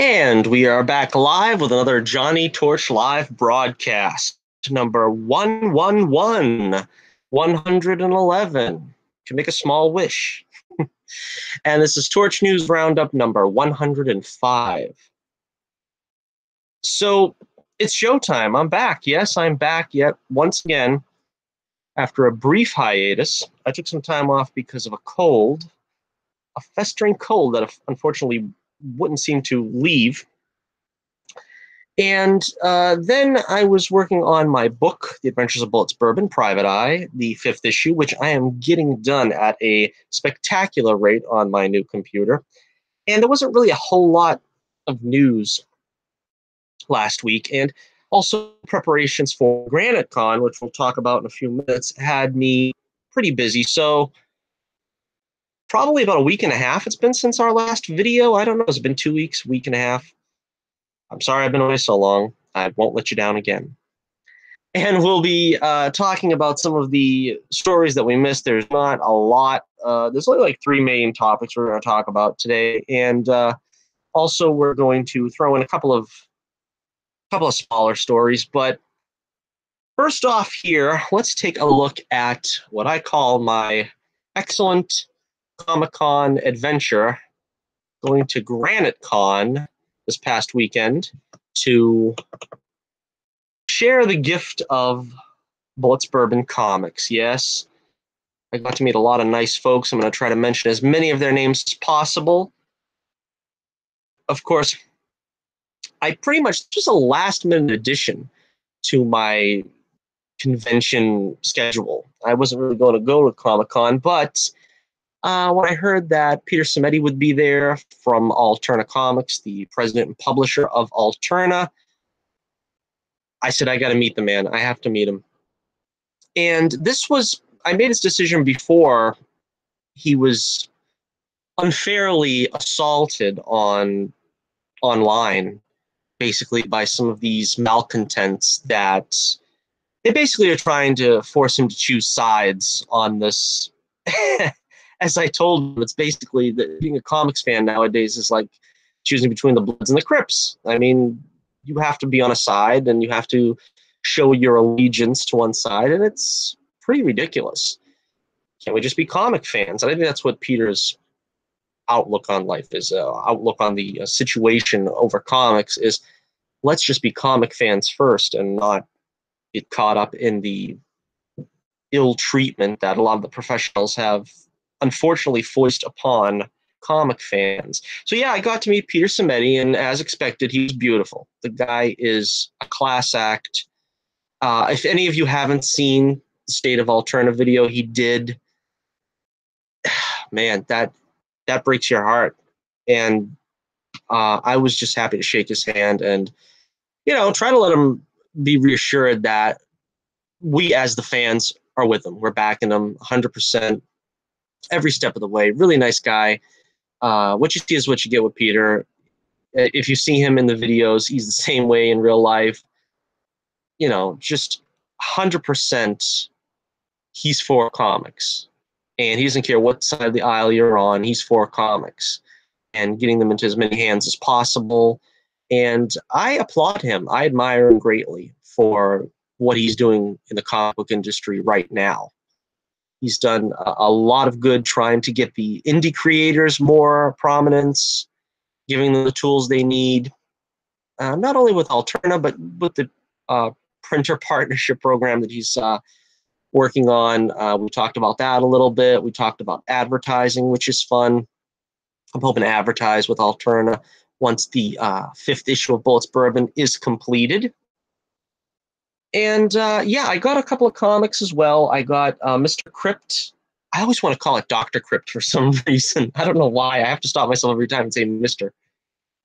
And we are back live with another Johnnie Torch live broadcast, number 111, 111. You can make a small wish. And this is Torch News Roundup number 105. So it's showtime. I'm back. Yes, I'm back yet once again after a brief hiatus. I took some time off because of a cold, a festering cold that unfortunately wouldn't seem to leave. And then I was working on my book, The Adventures of Bullets Bourbon, Private Eye, the 5th issue, which I am getting done at a spectacular rate on my new computer. And there wasn't really a whole lot of news last week. And also preparations for GraniteCon, which we'll talk about in a few minutes, had me pretty busy. So probably about a week and a half it's been since our last video. I don't know. It's been 2 weeks, week and a half. I'm sorry I've been away so long. I won't let you down again. And we'll be talking about some of the stories that we missed. There's not a lot. There's only like 3 main topics we're going to talk about today. And also we're going to throw in a couple of smaller stories. But first off here, let's take a look at what I call my excellent Comic-Con adventure, going to GraniteCon this past weekend to share the gift of Bullets Bourbon comics. Yes, I got to meet a lot of nice folks. I'm going to try to mention as many of their names as possible. Of course, I pretty much, this was a last-minute addition to my convention schedule. I wasn't really going to go to Comic-Con, but when I heard that Peter Simeti would be there from Alterna Comics, the president and publisher of Alterna, I said, I got to meet the man. I have to meet him. And I made this decision before he was unfairly assaulted online, basically by some of these malcontents that they basically are trying to force him to choose sides on this. As I told him, it's basically that being a comics fan nowadays is like choosing between the Bloods and the Crips. I mean, you have to be on a side and you have to show your allegiance to one side, and it's pretty ridiculous. Can't we just be comic fans? And I think that's what Peter's outlook on life is, outlook on the situation over comics is, let's just be comic fans first and not get caught up in the ill treatment that a lot of the professionals have unfortunately foist upon comic fans. So yeah, I got to meet Peter Simeti, and as expected, he was beautiful. The guy is a class act. If any of you haven't seen the State of Alterna video he did, man, that breaks your heart. And I was just happy to shake his hand and, try to let him be reassured that we as the fans are with him. We're backing him 100%. Every step of the way. Really nice guy. What you see is what you get with Peter. If you see him in the videos, he's the same way in real life. Just 100% he's for comics. And he doesn't care what side of the aisle you're on. He's for comics and getting them into as many hands as possible. And I applaud him. I admire him greatly for what he's doing in the comic book industry right now. He's done a lot of good trying to get the indie creators more prominence, giving them the tools they need, not only with Alterna, but with the printer partnership program that he's working on. We talked about that a little bit. We talked about advertising, which is fun. I'm hoping to advertise with Alterna once the 5th issue of Bullets Bourbon is completed. And yeah, I got a couple of comics as well. I got Mr. Crypt. I always want to call it Dr. Crypt for some reason. I don't know why. I have to stop myself every time and say Mr.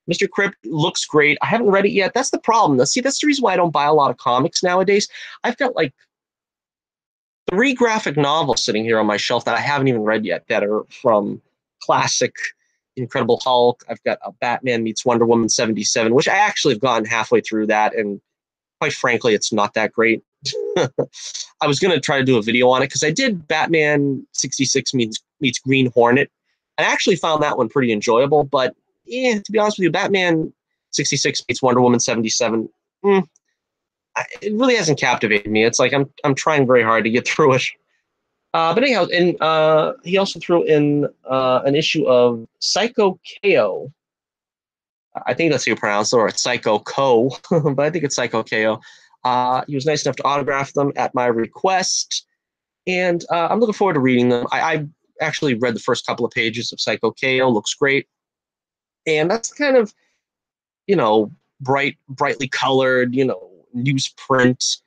Mr. Crypt looks great. I haven't read it yet. That's the problem. See, that's the reason why I don't buy a lot of comics nowadays. I've got like 3 graphic novels sitting here on my shelf that I haven't even read yet that are from classic Incredible Hulk. I've got a Batman meets Wonder Woman 77, which I actually have gotten halfway through that, and quite frankly, it's not that great. I was going to try to do a video on it because I did Batman 66 meets Green Hornet. I actually found that one pretty enjoyable, but to be honest with you, Batman 66 meets Wonder Woman 77. It really hasn't captivated me. It's like I'm trying very hard to get through it. But anyhow, and he also threw in an issue of Psycho KO. I think that's how you pronounce it, or it's Psycho Co, but I think it's Psycho KO. He was nice enough to autograph them at my request, and I'm looking forward to reading them. I actually read the first couple of pages of Psycho KO. Looks great, and that's kind of, brightly colored, newsprint,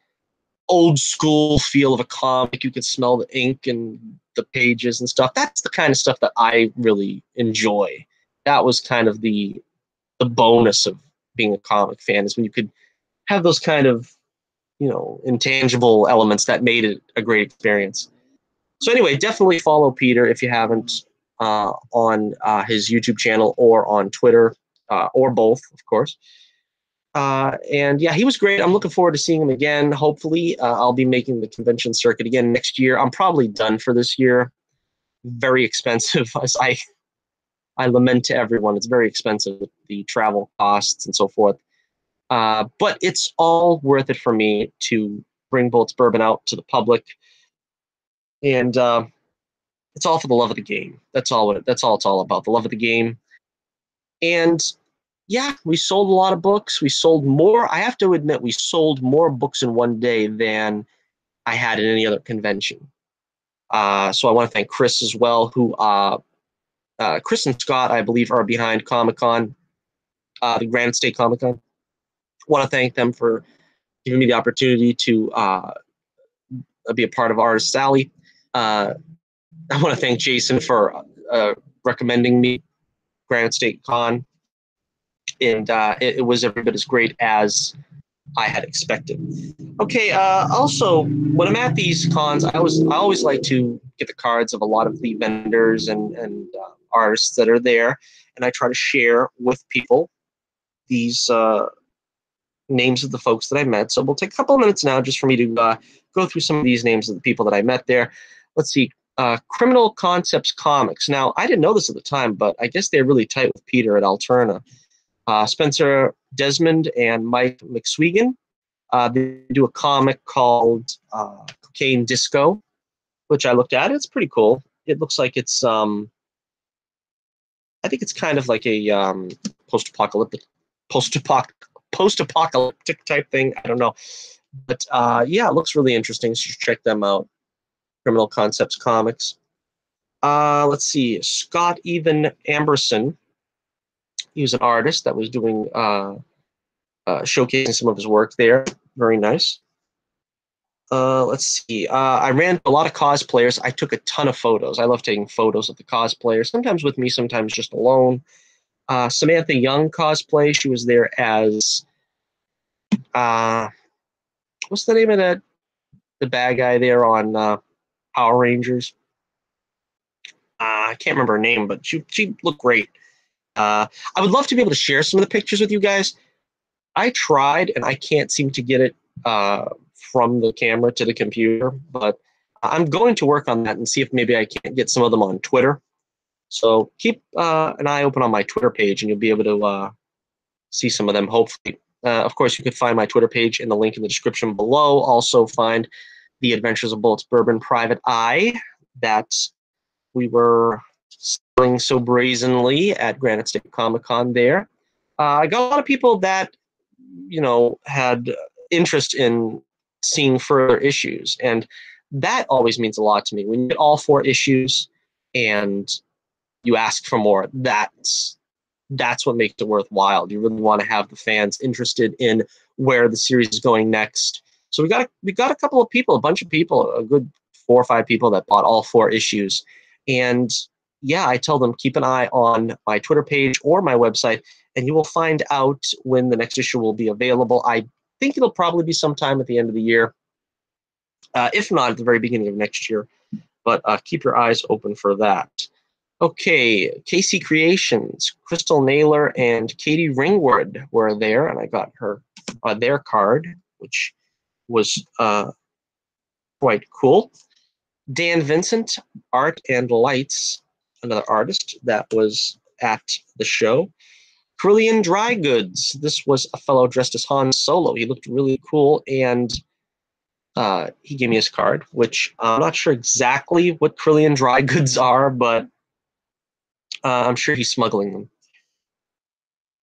old school feel of a comic. You can smell the ink and the pages and stuff. That's the kind of stuff that I really enjoy. That was kind of the bonus of being a comic fan, is when you could have those kind of, intangible elements that made it a great experience. So anyway, definitely follow Peter if you haven't, on his YouTube channel or on Twitter, or both, of course. And yeah, he was great. I'm looking forward to seeing him again. Hopefully, I'll be making the convention circuit again next year. I'm probably done for this year. Very expensive, as I lament to everyone. It's very expensive with the travel costs and so forth. But it's all worth it for me to bring Bullets Bourbon out to the public, and it's all for the love of the game. That's all it's all about. The love of the game. And yeah, we sold a lot of books. We sold more. I have to admit, we sold more books in one day than I had at any other convention. So I want to thank Chris as well, who Chris and Scott, I believe, are behind Comic-Con, the Granite State Comic-Con. Want to thank them for giving me the opportunity to be a part of Artist Alley. I want to thank Jason for recommending me Granite State Con, and it was every bit as great as I had expected. Okay, also, when I'm at these cons, I always like to get the cards of a lot of the vendors and artists that are there, and I try to share with people these names of the folks that I met. So we'll take a couple of minutes now just for me to go through some of these names of the people that I met there. Let's see. Criminal Concepts Comics. Now, I didn't know this at the time, but I guess they're really tight with Peter at Alterna. Spencer Desmond and Mike McSwegan. They do a comic called Cocaine Disco, which I looked at. It's pretty cool. It looks like it's, I think it's kind of like a post-apocalyptic type thing. I don't know. But yeah, it looks really interesting. So check them out. Criminal Concepts Comics. Let's see. Scott Even Amberson. He was an artist that was doing showcasing some of his work there. Very nice. Let's see. I ran a lot of cosplayers. I took a ton of photos. I love taking photos of the cosplayers, sometimes with me, sometimes just alone. Samantha Young cosplay. She was there as what's the name of the bad guy there on Power Rangers? I can't remember her name, but she looked great. I would love to be able to share some of the pictures with you guys. I tried, and I can't seem to get it from the camera to the computer, but I'm going to work on that and see if maybe I can't get some of them on Twitter. So keep an eye open on my Twitter page, and you'll be able to see some of them, hopefully. Of course, you could find my Twitter page in the link in the description below. Also find The Adventures of Bullets Bourbon Private Eye that we were selling so brazenly at Granite State Comic-Con there. I got a lot of people that, had interest in seeing further issues, and that always means a lot to me. When you get all 4 issues and you ask for more, that's what makes it worthwhile. You really want to have the fans interested in where the series is going next. So we got a couple of people, a bunch of people, a good 4 or 5 people that bought all 4 issues. And yeah, I tell them, keep an eye on my Twitter page or my website, and you will find out when the next issue will be available. I think it'll probably be sometime at the end of the year, if not at the very beginning of next year. But keep your eyes open for that. Okay, KC Creations, Crystal Naylor and Katie Ringwood were there, and I got their card, which was quite cool. Dan Vincent, Art and Lights, another artist that was at the show. Carillion Dry Goods. This was a fellow dressed as Han Solo. He looked really cool, and he gave me his card, which I'm not sure exactly what Carillion Dry Goods are, but I'm sure he's smuggling them.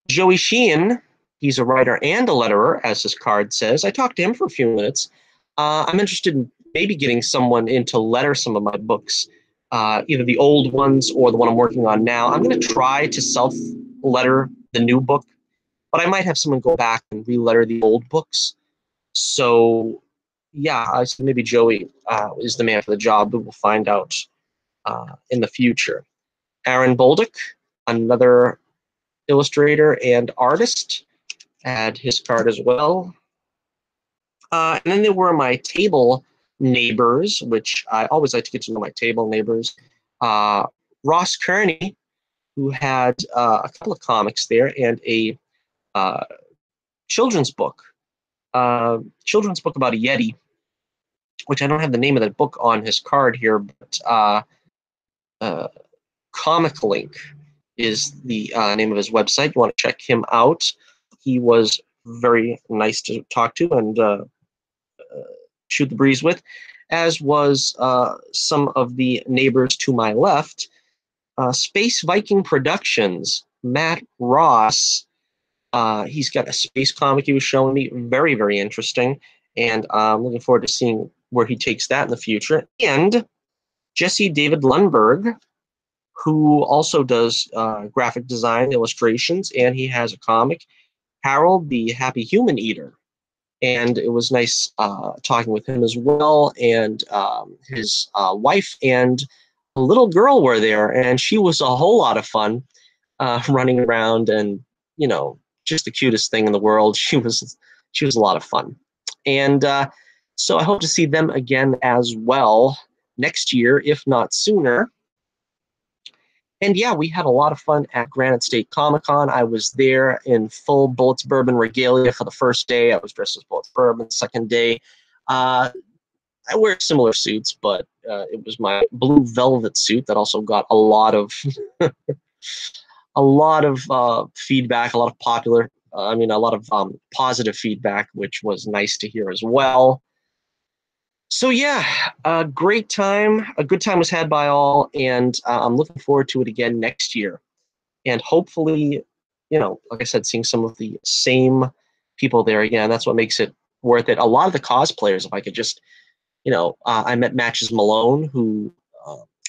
Joey Sheehan, he's a writer and a letterer, as his card says. I talked to him for a few minutes. I'm interested in maybe getting someone in to letter some of my books, either the old ones or the one I'm working on now. I'm going to try to self-letter the new book, but I might have someone go back and re-letter the old books. So, yeah, I said maybe Joey is the man for the job, but we'll find out in the future. Aaron Bolduc, another illustrator and artist, had his card as well. And then there were my table neighbors, which I always like to get to know my table neighbors. Ross Kearney, who had a couple of comics there and a children's book about a Yeti, which I don't have the name of that book on his card here, but Comic Link is the name of his website. You want to check him out. He was very nice to talk to and shoot the breeze with, as was some of the neighbors to my left. Space Viking Productions, Matt Ross. He's got a space comic he was showing me, very, very interesting, and I'm looking forward to seeing where he takes that in the future. And Jesse David Lundberg, who also does graphic design illustrations, and he has a comic, Harold the Happy Human Eater. And it was nice talking with him as well, and his wife and a little girl were there, and she was a whole lot of fun running around, and just the cutest thing in the world. She was a lot of fun, and so I hope to see them again as well next year, if not sooner. And yeah, we had a lot of fun at Granite State Comic-Con. I was there in full Bullets Bourbon regalia for the first day. I was dressed as Bullets Bourbon. Second day, I wear similar suits, but it was my blue velvet suit that also got a lot of feedback, a lot of positive feedback, which was nice to hear as well. So yeah, a great time. A good time was had by all, and I'm looking forward to it again next year. And hopefully, like I said, seeing some of the same people there again. That's what makes it worth it. A lot of the cosplayers, if I could just, I met Matches Malone, who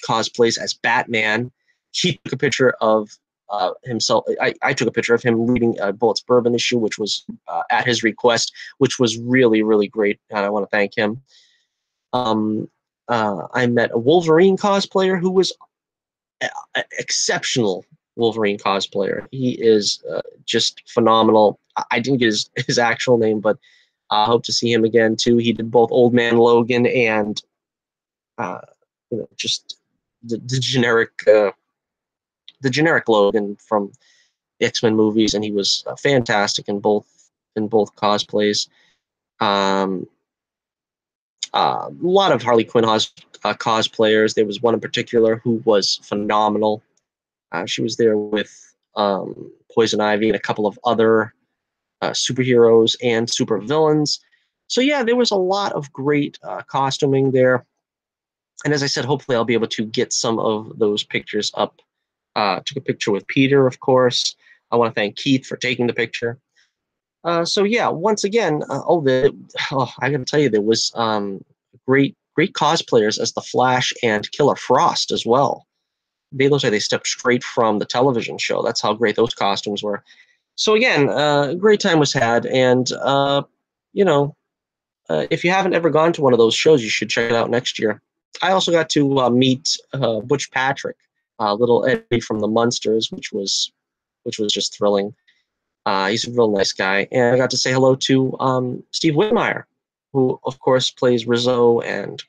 cosplays as Batman. He took a picture of himself. I took a picture of him reading a Bullets Bourbon issue, which was at his request, which was really, really great, and I want to thank him. I met a Wolverine cosplayer who was exceptional Wolverine cosplayer. He is just phenomenal. I didn't get his actual name, but I hope to see him again too. He did both Old Man Logan and just the generic Logan from the X-Men movies, and he was fantastic in both cosplays. A lot of Harley Quinn cosplayers. There was one in particular who was phenomenal. She was there with Poison Ivy and a couple of other superheroes and supervillains. So yeah, there was a lot of great costuming there. And as I said, hopefully I'll be able to get some of those pictures up. Took a picture with Peter, of course. I want to thank Keith for taking the picture. So yeah, once again, I got to tell you, there was great cosplayers as the Flash and Killer Frost as well. They look like they stepped straight from the television show. That's how great those costumes were. So again, a great time was had, and if you haven't ever gone to one of those shows, you should check it out next year. I also got to meet Butch Patrick, little Eddie from the Munsters, which was just thrilling. He's a real nice guy, and I got to say hello to Steve Whitmire, who of course plays Rizzo and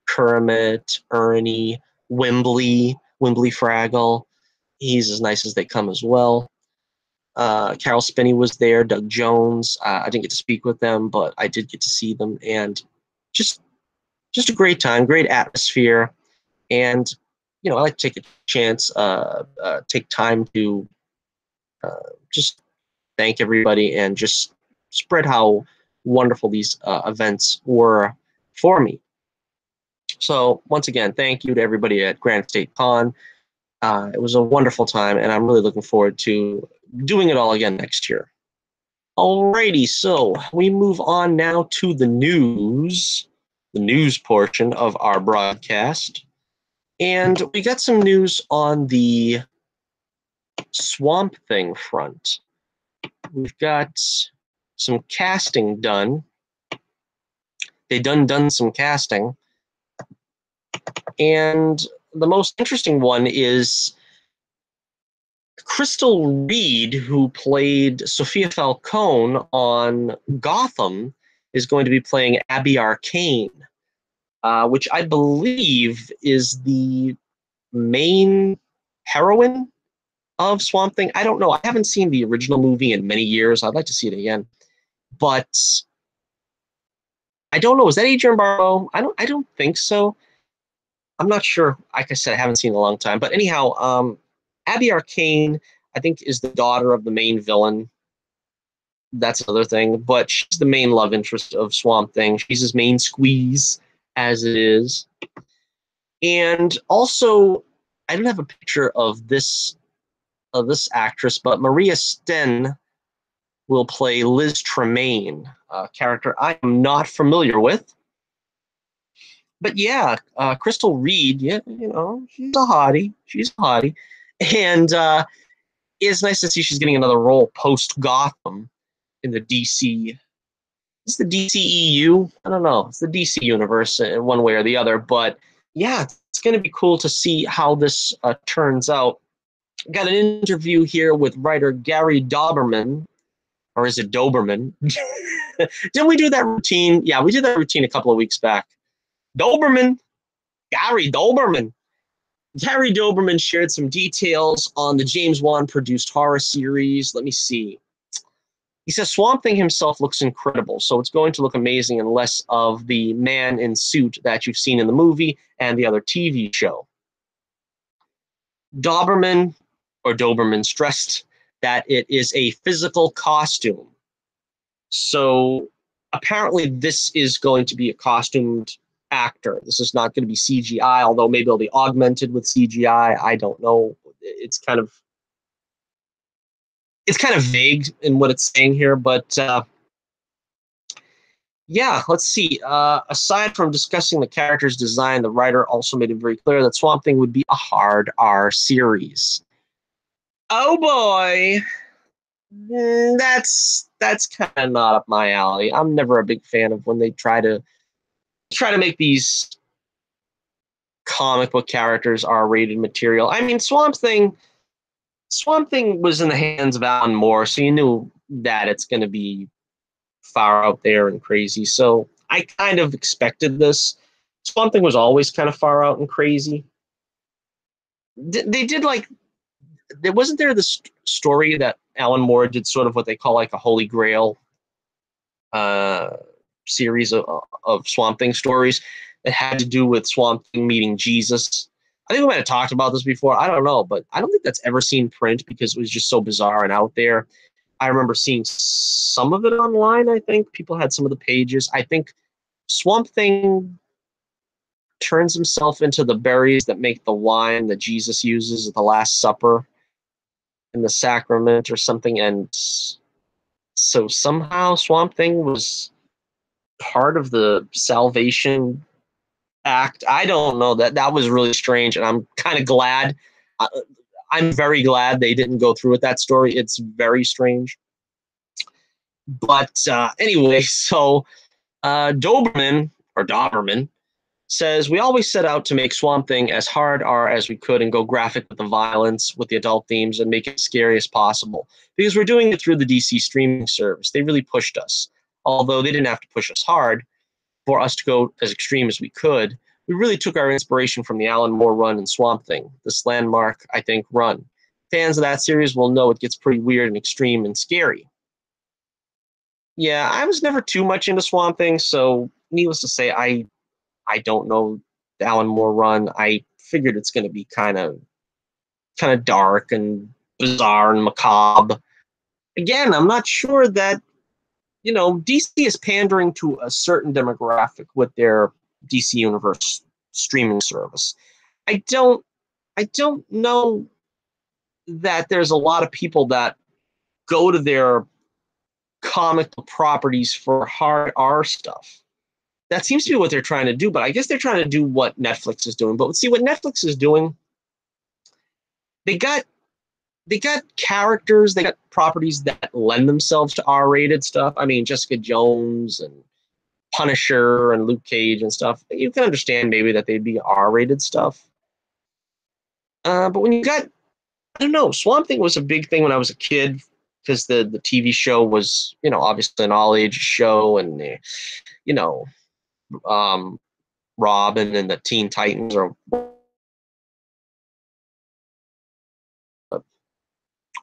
Kermit, Ernie, Wembley Fraggle. He's as nice as they come as well. Carol Spinney was there, Doug Jones. I didn't get to speak with them, but I did get to see them, and just a great time, great atmosphere. And I like to take a chance, take time to just thank everybody and just spread how wonderful these events were for me. So once again, thank you to everybody at GraniteCon. It was a wonderful time, and I'm really looking forward to doing it all again next year. Alrighty, so we move on now to the news portion of our broadcast. And we got some news on the Swamp Thing front. We've got some casting done. They done some casting. And the most interesting one is Crystal Reed, who played Sophia Falcone on Gotham, is going to be playing Abby Arcane, which I believe is the main heroine of Swamp Thing. I don't know. I haven't seen the original movie in many years. I'd like to see it again. But I don't know. Is that Adrienne Barbeau? I don't think so. I'm not sure. Like I said, I haven't seen it in a long time. But anyhow, Abby Arcane, I think, is the daughter of the main villain. That's another thing. But she's the main love interest of Swamp Thing. She's his main squeeze, as it is. And also, I don't have a picture of this actress, but Maria Sten will play Liz Tremaine, a character I am not familiar with. But yeah, Crystal Reed, yeah, you know, she's a hottie. And it's nice to see she's getting another role post-Gotham in the DC. It's the DCEU? I don't know. It's the DC universe in one way or the other. But yeah, it's going to be cool to see how this turns out. Got an interview here with writer Gary Doberman, or is it Doberman? Didn't we do that routine? Yeah, we did that routine a couple of weeks back. Doberman, Gary Doberman. Gary Doberman shared some details on the James Wan produced horror series. Let me see. He says Swamp Thing himself looks incredible, so it's going to look amazing in less of the man in suit that you've seen in the movie and the other TV show. Doberman stressed that it is a physical costume. So apparently this is going to be a costumed actor. This is not going to be CGI, although maybe it'll be augmented with CGI. I don't know. It's kind of vague in what it's saying here, but yeah, let's see. Aside from discussing the character's design, the writer also made it very clear that Swamp Thing would be a hard R series. Oh boy. That's kind of not up my alley. I'm never a big fan of when they try to make these comic book characters R-rated material. I mean, Swamp Thing was in the hands of Alan Moore, so you knew that it's going to be far out there and crazy. So I kind of expected this. Swamp Thing was always kind of far out and crazy. They did like, wasn't there this story that Alan Moore did sort of what they call like a Holy Grail series of Swamp Thing stories that had to do with Swamp Thing meeting Jesus. I think we might have talked about this before. I don't know, but I don't think that's ever seen print because it was just so bizarre and out there. I remember seeing some of it online, I think. People had some of the pages. I think Swamp Thing turns himself into the berries that make the wine that Jesus uses at the Last Supper in the sacrament or something. And so somehow Swamp Thing was part of the salvation act. I don't know. That was really strange, and I'm kind of glad. I'm very glad they didn't go through with that story. It's very strange. But anyway, so Doberman says, we always set out to make Swamp Thing as hard R as we could and go graphic with the violence, with the adult themes, and make it as scary as possible. Because we're doing it through the DC streaming service. They really pushed us. Although they didn't have to push us hard for us to go as extreme as we could. We really took our inspiration from the Alan Moore run and Swamp Thing, this landmark, I think, run. Fans of that series will know it gets pretty weird and extreme and scary. Yeah, I was never too much into Swamp Thing, so needless to say, I don't know the Alan Moore run. I figured it's going to be kind of dark and bizarre and macabre. Again, I'm not sure that, DC is pandering to a certain demographic with their DC Universe streaming service. I don't know that there's a lot of people that go to their comic properties for hard R stuff. That seems to be what they're trying to do, but I guess they're trying to do what Netflix is doing. But see, what Netflix is doing, they got characters, they got properties that lend themselves to R-rated stuff. I mean, Jessica Jones and Punisher and Luke Cage and stuff. You can understand maybe that they'd be R-rated stuff. But when you got, I don't know, Swamp Thing was a big thing when I was a kid because the TV show was, obviously an all-age show, and Robin and the Teen Titans are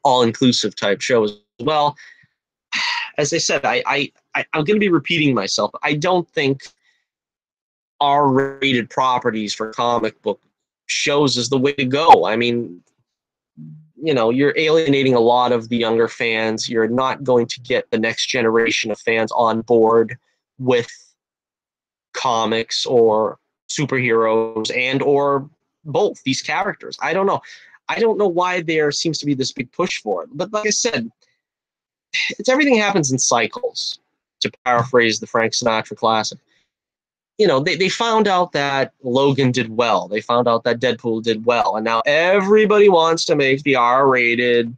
all-inclusive type shows as well. As I said, I'm going to be repeating myself. I don't think R-rated properties for comic book shows is the way to go. I mean, you're alienating a lot of the younger fans. You're not going to get the next generation of fans on board with comics or superheroes and or both these characters. I don't know. I don't know why there seems to be this big push for it. But like I said, everything happens in cycles, to paraphrase the Frank Sinatra classic. They found out that Logan did well. They found out that Deadpool did well. And now everybody wants to make the R-rated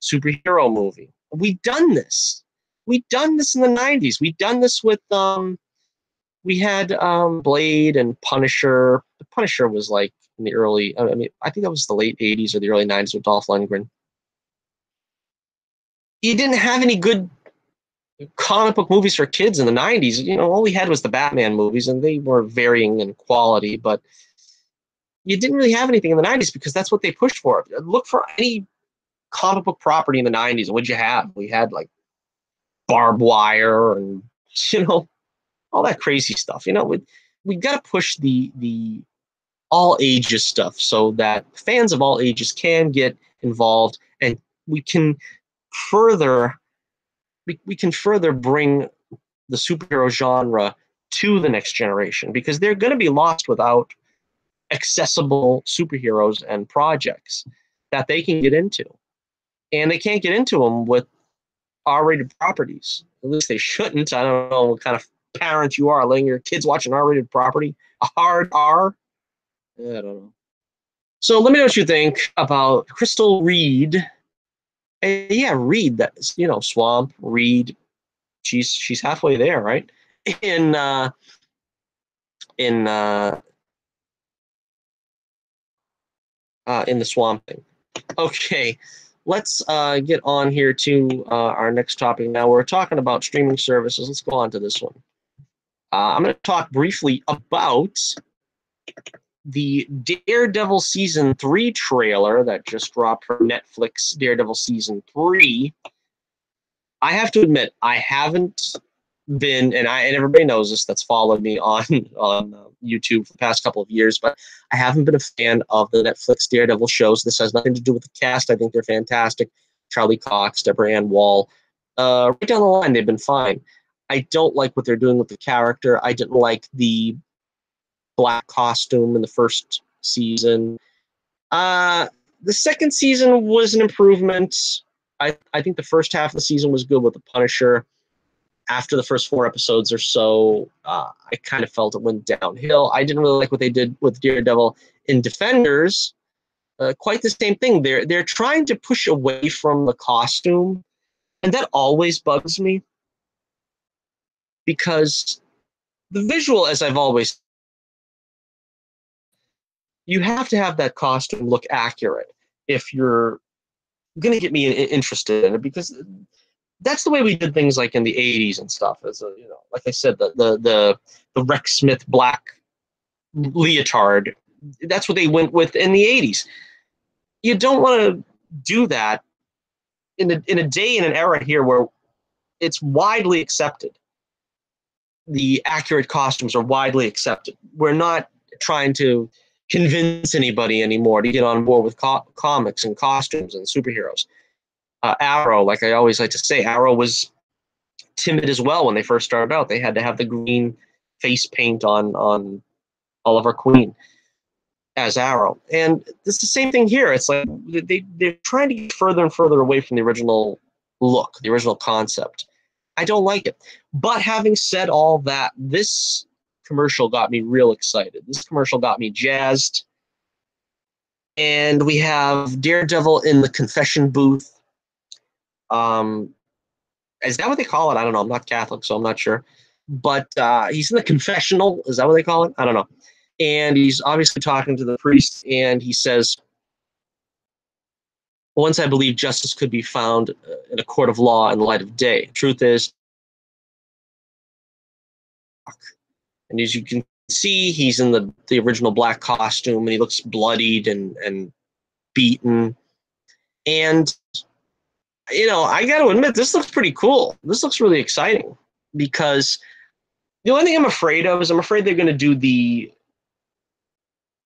superhero movie. We've done this. We've done this in the 90s. We've done this with, we had Blade and Punisher. The Punisher was like in the early, I think that was the late 80s or the early 90s with Dolph Lundgren. You didn't have any good comic book movies for kids in the 90s. All we had was the Batman movies, and they were varying in quality, but you didn't really have anything in the 90s because that's what they pushed for. Look for any comic book property in the 90s, and what'd you have? We had like Barbed Wire and all that crazy stuff. We got to push the all ages stuff so that fans of all ages can get involved, and we can further bring the superhero genre to the next generation, because they're going to be lost without accessible superheroes and projects that they can get into. And they can't get into them with R-rated properties. At least they shouldn't. I don't know what kind of parent you are, letting your kids watch an R-rated property, a hard R. I don't know. So let me know what you think about Crystal Reed. Yeah, Reed, that's, Swamp, Reed. She's halfway there, right? In the Swamp Thing. Okay, let's get on here to our next topic now. We're talking about streaming services. Let's go on to this one. I'm going to talk briefly about the Daredevil Season 3 trailer that just dropped from Netflix, Daredevil Season 3. I have to admit, I haven't been, and everybody knows this that's followed me on YouTube for the past couple of years, but I haven't been a fan of the Netflix Daredevil shows. This has nothing to do with the cast. I think they're fantastic. Charlie Cox, Deborah Ann Wall. Right down the line, they've been fine. I don't like what they're doing with the character. I didn't like the black costume in the first season. The second season was an improvement. I think the first half of the season was good with the Punisher. After the first 4 episodes or so, I kind of felt it went downhill. I didn't really like what they did with Daredevil in Defenders. Quite the same thing. They're trying to push away from the costume, and that always bugs me, because the visual, as I've always, you have to have that costume look accurate if you're going to get me interested in it, because that's the way we did things like in the 80s and stuff. As a, like I said, the Rex Smith black leotard, that's what they went with in the 80s. You don't want to do that in a day and an era here where it's widely accepted. The accurate costumes are widely accepted. We're not trying to convince anybody anymore to get on board with comics and costumes and superheroes. Arrow, like I always like to say, Arrow was timid as well when they first started out. They had to have the green face paint on Oliver Queen as Arrow. And it's the same thing here. It's like they're trying to get further and further away from the original look, the original concept. I don't like it. But having said all that, this commercial got me real excited. This commercial got me jazzed. And we have Daredevil in the confession booth. Is that what they call it? I don't know. I'm not Catholic, so I'm not sure. But he's in the confessional. Is that what they call it? I don't know. And he's obviously talking to the priest, and he says, once I believe justice could be found in a court of law in the light of day. Truth is, and as you can see, he's in the original black costume, and he looks bloodied and beaten. And, you know, I got to admit, this looks pretty cool. This looks really exciting, because the only thing I'm afraid of is I'm afraid they're going to do the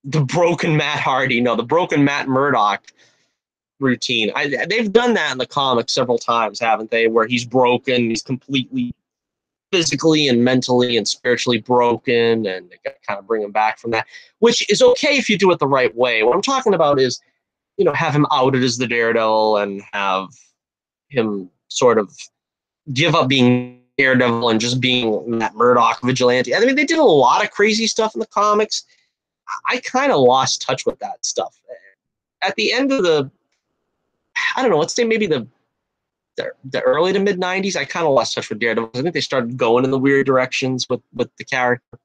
broken Matt Hardy, no, the broken Matt Murdock routine. They've done that in the comics several times, haven't they? Where he's broken, he's completely physically and mentally and spiritually broken, and they got to kind of bring him back from that, which is okay if you do it the right way. What I'm talking about is, you know, have him outed as the Daredevil and have him sort of give up being Daredevil and just being that Murdoch vigilante. I mean, they did a lot of crazy stuff in the comics. I kind of lost touch with that stuff. At the end of I don't know, let's say maybe the early to mid 90s, I kind of lost touch with Daredevil. I think they started going in the weird directions with the character.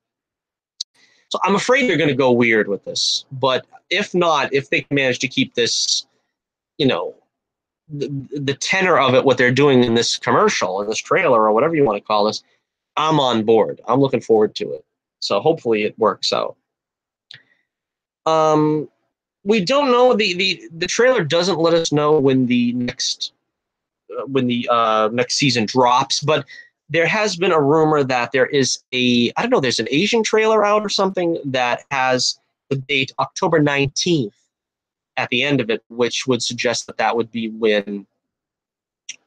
So I'm afraid they're going to go weird with this. But if not, if they manage to keep this, you know, the tenor of it, what they're doing in this commercial, in this trailer, or whatever you want to call this, I'm on board. I'm looking forward to it. So hopefully it works out. We don't know, the trailer doesn't let us know when the next season drops, but there has been a rumor that there is there's an Asian trailer out or something that has the date October 19th at the end of it, which would suggest that would be when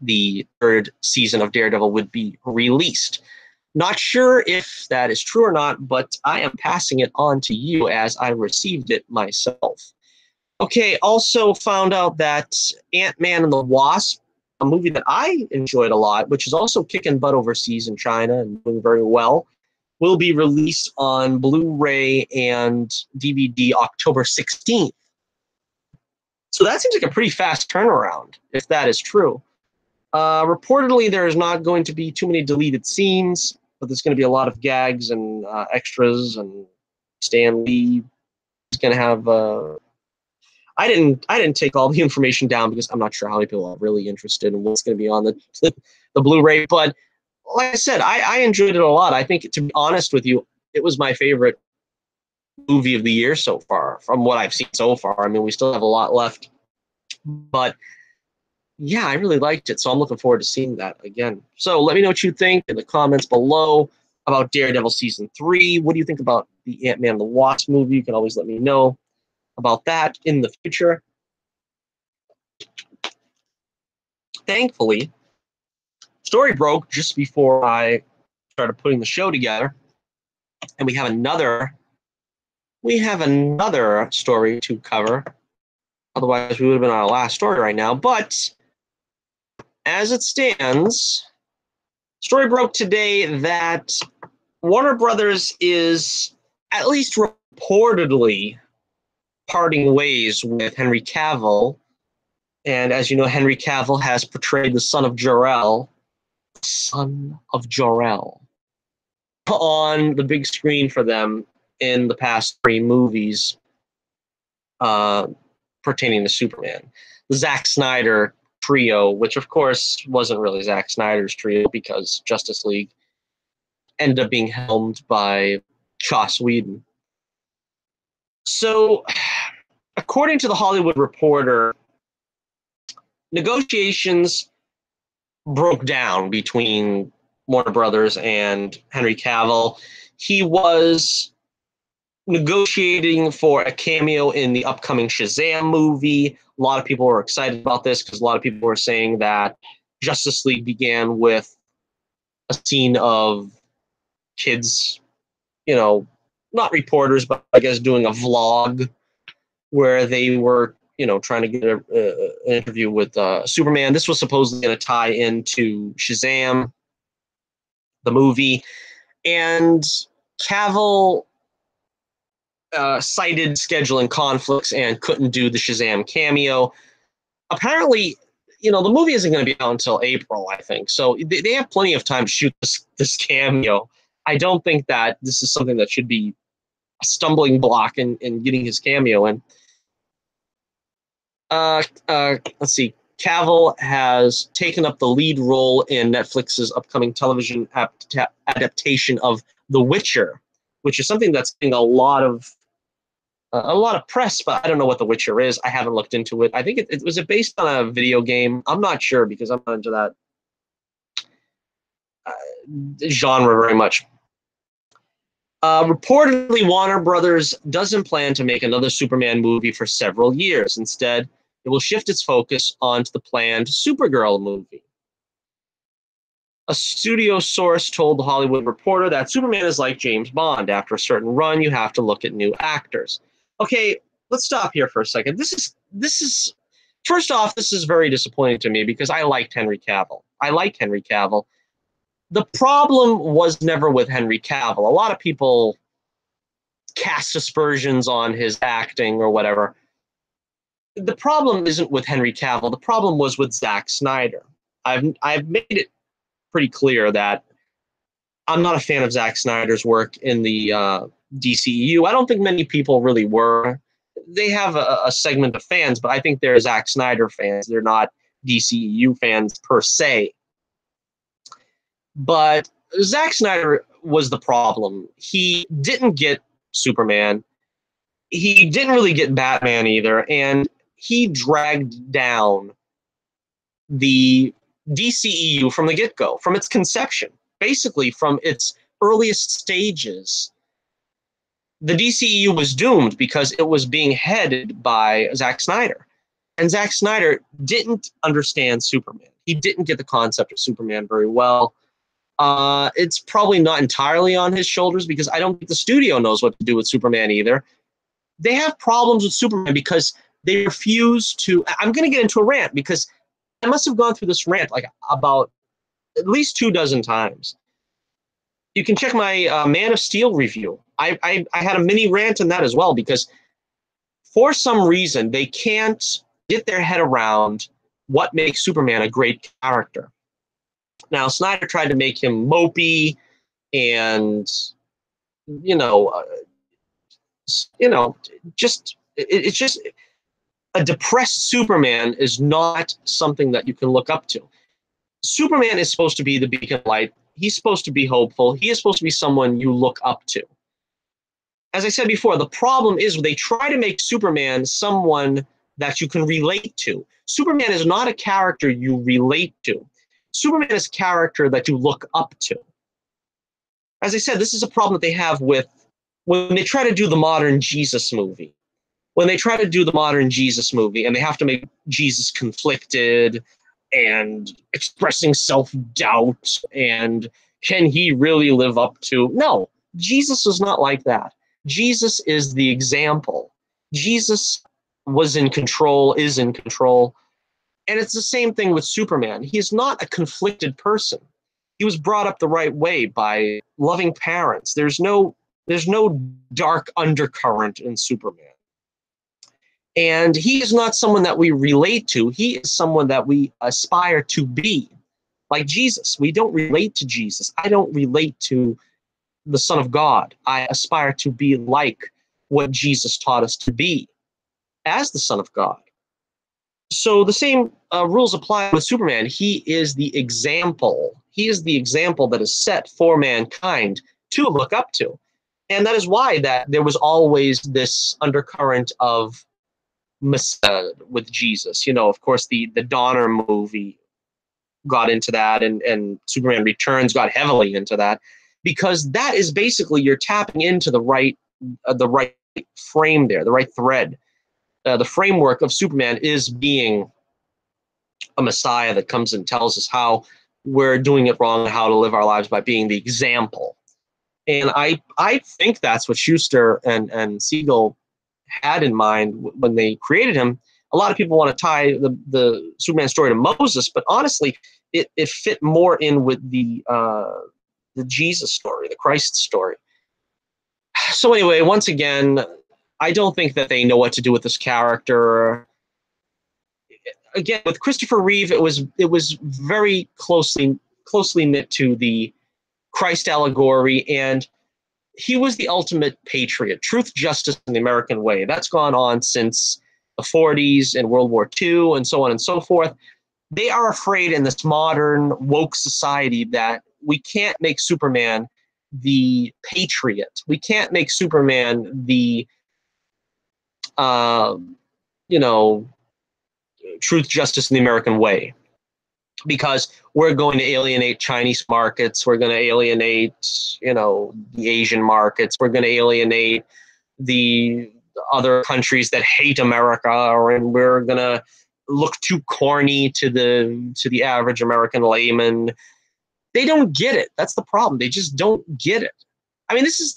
the third season of Daredevil would be released. Not sure if that is true or not, but I am passing it on to you as I received it myself. Okay, also found out that Ant-Man and the Wasp, a movie that I enjoyed a lot, which is also kicking butt overseas in China and doing very well, will be released on Blu-ray and DVD October 16th. So that seems like a pretty fast turnaround, if that is true. Reportedly, there is not going to be too many deleted scenes, but there's going to be a lot of gags and extras, and Stan Lee is going to have... I didn't take all the information down because I'm not sure how many people are really interested in what's going to be on the Blu-ray. But like I said, I enjoyed it a lot. I think, to be honest with you, it was my favorite movie of the year so far, from what I've seen so far. I mean, we still have a lot left. But yeah, I really liked it, so I'm looking forward to seeing that again. So let me know what you think in the comments below about Daredevil Season 3. What do you think about the Ant-Man and the Wasp movie? You can always let me know about that in the future. Thankfully, story broke just before I started putting the show together, and we have another story to cover. Otherwise, we would have been on our last story right now. But as it stands, story broke today that Warner Brothers is at least reportedly parting ways with Henry Cavill. And as you know, Henry Cavill has portrayed the son of Jor-El on the big screen for them in the past 3 movies pertaining to Superman. The Zack Snyder trio, which of course wasn't really Zack Snyder's trio because Justice League ended up being helmed by Joss Whedon. So, according to the Hollywood Reporter, negotiations broke down between Warner Brothers and Henry Cavill. He was negotiating for a cameo in the upcoming Shazam movie. A lot of people were excited about this because a lot of people were saying that Justice League began with a scene of kids, you know, not reporters, but I guess doing a vlog where they were, you know, trying to get an interview with Superman. This was supposedly going to tie into Shazam, the movie, and Cavill cited scheduling conflicts and couldn't do the Shazam cameo. Apparently, you know, the movie isn't going to be out until April, I think. So they have plenty of time to shoot this cameo. I don't think that this is something that should be a stumbling block in getting his cameo in. Let's see. Cavill has taken up the lead role in Netflix's upcoming television adaptation of The Witcher, which is something that's getting a lot of press, but I don't know what The Witcher is. I haven't looked into it. I think it was based on a video game. I'm not sure because I'm not into that genre very much. Reportedly, Warner Brothers doesn't plan to make another Superman movie for several years. Instead, it will shift its focus onto the planned Supergirl movie. A studio source told The Hollywood Reporter that Superman is like James Bond. After a certain run, you have to look at new actors. Okay, let's stop here for a second. This is first off, this is very disappointing to me because I liked Henry Cavill. I like Henry Cavill. The problem was never with Henry Cavill. A lot of people cast aspersions on his acting or whatever. The problem isn't with Henry Cavill. The problem was with Zack Snyder. I've made it pretty clear that I'm not a fan of Zack Snyder's work in the DCEU. I don't think many people really were. They have a segment of fans, but I think they're Zack Snyder fans. They're not DCEU fans per se. But Zack Snyder was the problem. He didn't get Superman. He didn't really get Batman either. And he dragged down the DCEU from the get-go, from its conception, basically from its earliest stages. The DCEU was doomed because it was being headed by Zack Snyder. And Zack Snyder didn't understand Superman. He didn't get the concept of Superman very well. It's probably not entirely on his shoulders because I don't think the studio knows what to do with Superman either. They have problems with Superman because they refuse to. I'm going to get into a rant because I must have gone through this rant like about at least 24 times. You can check my Man of Steel review. I had a mini rant in that as well because for some reason they can't get their head around what makes Superman a great character. Now, Snyder tried to make him mopey and, just it's just a depressed Superman is not something that you can look up to. Superman is supposed to be the beacon of light. He's supposed to be hopeful. He is supposed to be someone you look up to. As I said before, the problem is they try to make Superman someone that you can relate to. Superman is not a character you relate to. Superman is a character that you look up to. As I said, this is a problem that they have with when they try to do the modern Jesus movie. When they try to do the modern Jesus movie and they have to make Jesus conflicted and expressing self-doubt and can he really live up to? No, Jesus is not like that. Jesus is the example. Jesus was in control, is in control. And it's the same thing with Superman. He is not a conflicted person. He was brought up the right way by loving parents. There's no dark undercurrent in Superman. And he is not someone that we relate to. He is someone that we aspire to be. Like Jesus. We don't relate to Jesus. I don't relate to the Son of God. I aspire to be like what Jesus taught us to be as the Son of God. So the same rules apply with Superman. He is the example. He is the example that is set for mankind to look up to. And that is why that there was always this undercurrent of with Jesus. You know, of course, the Donner movie got into that, and Superman Returns got heavily into that, because that is basically you're tapping into the right the right frame there, the right thread. The framework of Superman is being a messiah that comes and tells us how we're doing it wrong and how to live our lives by being the example. And I think that's what Schuster and Siegel had in mind when they created him. A lot of people want to tie the Superman story to Moses, but honestly, it fit more in with the Jesus story, the Christ story. So anyway, once again, I don't think that they know what to do with this character. Again, with Christopher Reeve, it was very closely knit to the Christ allegory, and he was the ultimate patriot, truth, justice, and the American way. That's gone on since the 40s and World War II and so on and so forth. They are afraid in this modern woke society that we can't make Superman the patriot. We can't make Superman the, truth, justice, and the American way, because we're going to alienate Chinese markets. We're going to alienate, the Asian markets. We're going to alienate the other countries that hate America, and we're going to look too corny to the average American layman. They don't get it. That's the problem. They just don't get it. I mean, this is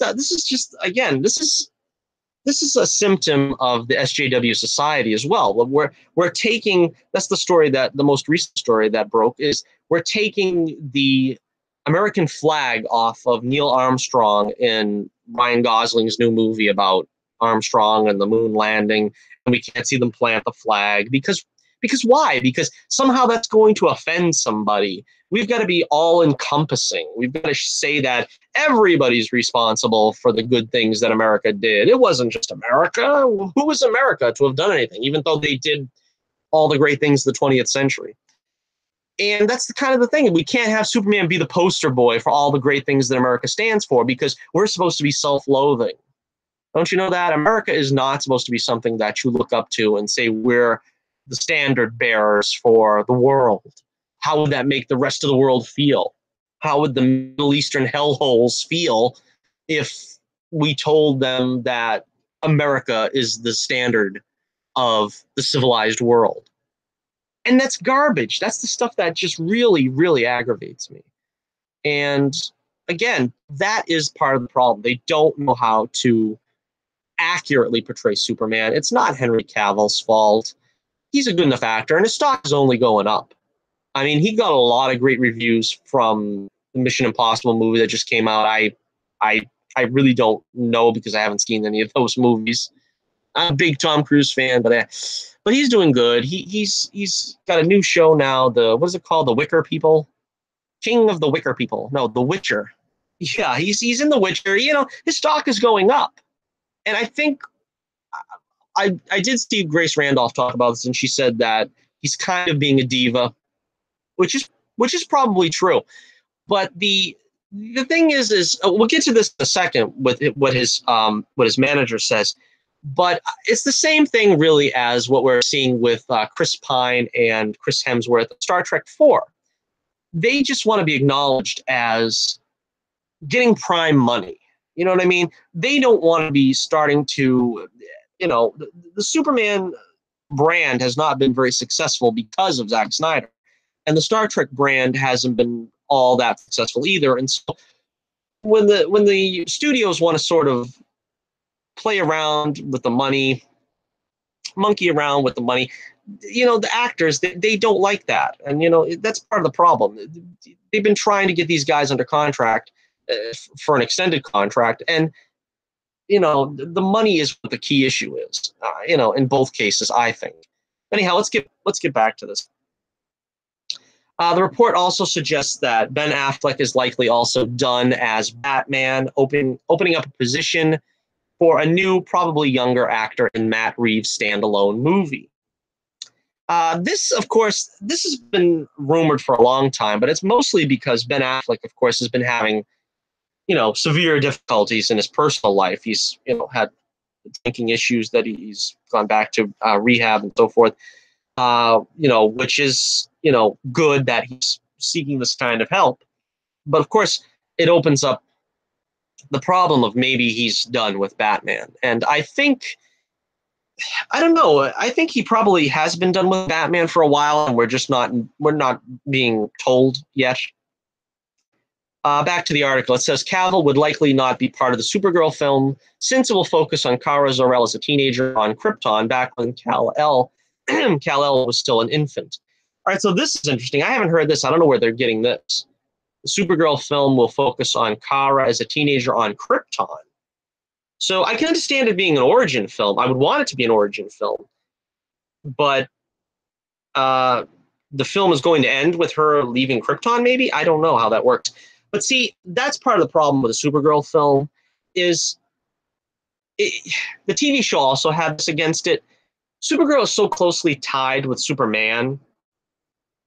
a symptom of the SJW society as well. We're taking, that's the story, that the most recent story that broke is, we're taking the American flag off of Neil Armstrong in Ryan Gosling's new movie about Armstrong and the moon landing, and we can't see them plant the flag because why? Because somehow that's going to offend somebody. We've got to be all encompassing. We've got to say that everybody's responsible for the good things that America did. It wasn't just America. Who was America to have done anything, even though they did all the great things of the 20th century? And that's the kind of the thing. We can't have Superman be the poster boy for all the great things that America stands for, because we're supposed to be self-loathing. Don't you know that? America is not supposed to be something that you look up to and say we're the standard bearers for the world. How would that make the rest of the world feel? How would the Middle Eastern hellholes feel if we told them that America is the standard of the civilized world? And that's garbage. That's the stuff that just really, really aggravates me. And again, that is part of the problem. They don't know how to accurately portray Superman. It's not Henry Cavill's fault. He's a good enough actor, and his stock is only going up. I mean, he got a lot of great reviews from the Mission Impossible movie that just came out. I really don't know, because I haven't seen any of those movies. I'm a big Tom Cruise fan, but he's doing good. He's got a new show now. What is it called? The Wicker People, King of the Wicker People. No, The Witcher. Yeah, he's in The Witcher. His stock is going up, and I think I did see Grace Randolph talk about this, and she said that he's kind of being a diva, which is probably true. But the thing is we'll get to this in a second with what his manager says. But it's the same thing really as what we're seeing with Chris Pine and Chris Hemsworth in Star Trek 4. They just want to be acknowledged as getting prime money. You know what I mean? They don't want to be starting to, the Superman brand has not been very successful because of Zack Snyder. And the Star Trek brand hasn't been all that successful either. And so when the studios want to sort of play around with the money, monkey around with the money, the actors, they don't like that. And, that's part of the problem. They've been trying to get these guys under contract for an extended contract. And, the money is what the key issue is, in both cases, I think. Anyhow, let's get back to this. The report also suggests that Ben Affleck is likely also done as Batman, opening up a position for a new, probably younger actor in Matt Reeves' standalone movie. This has been rumored for a long time, but it's mostly because Ben Affleck, of course, has been having, severe difficulties in his personal life. He's, had drinking issues that he's gone back to rehab and so forth. Which is, good that he's seeking this kind of help. But of course, it opens up the problem of maybe he's done with Batman. And I don't know. I think he probably has been done with Batman for a while, and we're not being told yet. Back to the article. It says Cavill would likely not be part of the Supergirl film since it will focus on Kara Zor-El as a teenager on Krypton back when Kal-El Kal-El was still an infant. All right, so this is interesting. I haven't heard this. I don't know where they're getting this. The Supergirl film will focus on Kara as a teenager on Krypton. So I can understand it being an origin film. I would want it to be an origin film. But the film is going to end with her leaving Krypton, maybe? I don't know how that works. But see, that's part of the problem with the Supergirl film is the TV show also had this against it. Supergirl is so closely tied with Superman.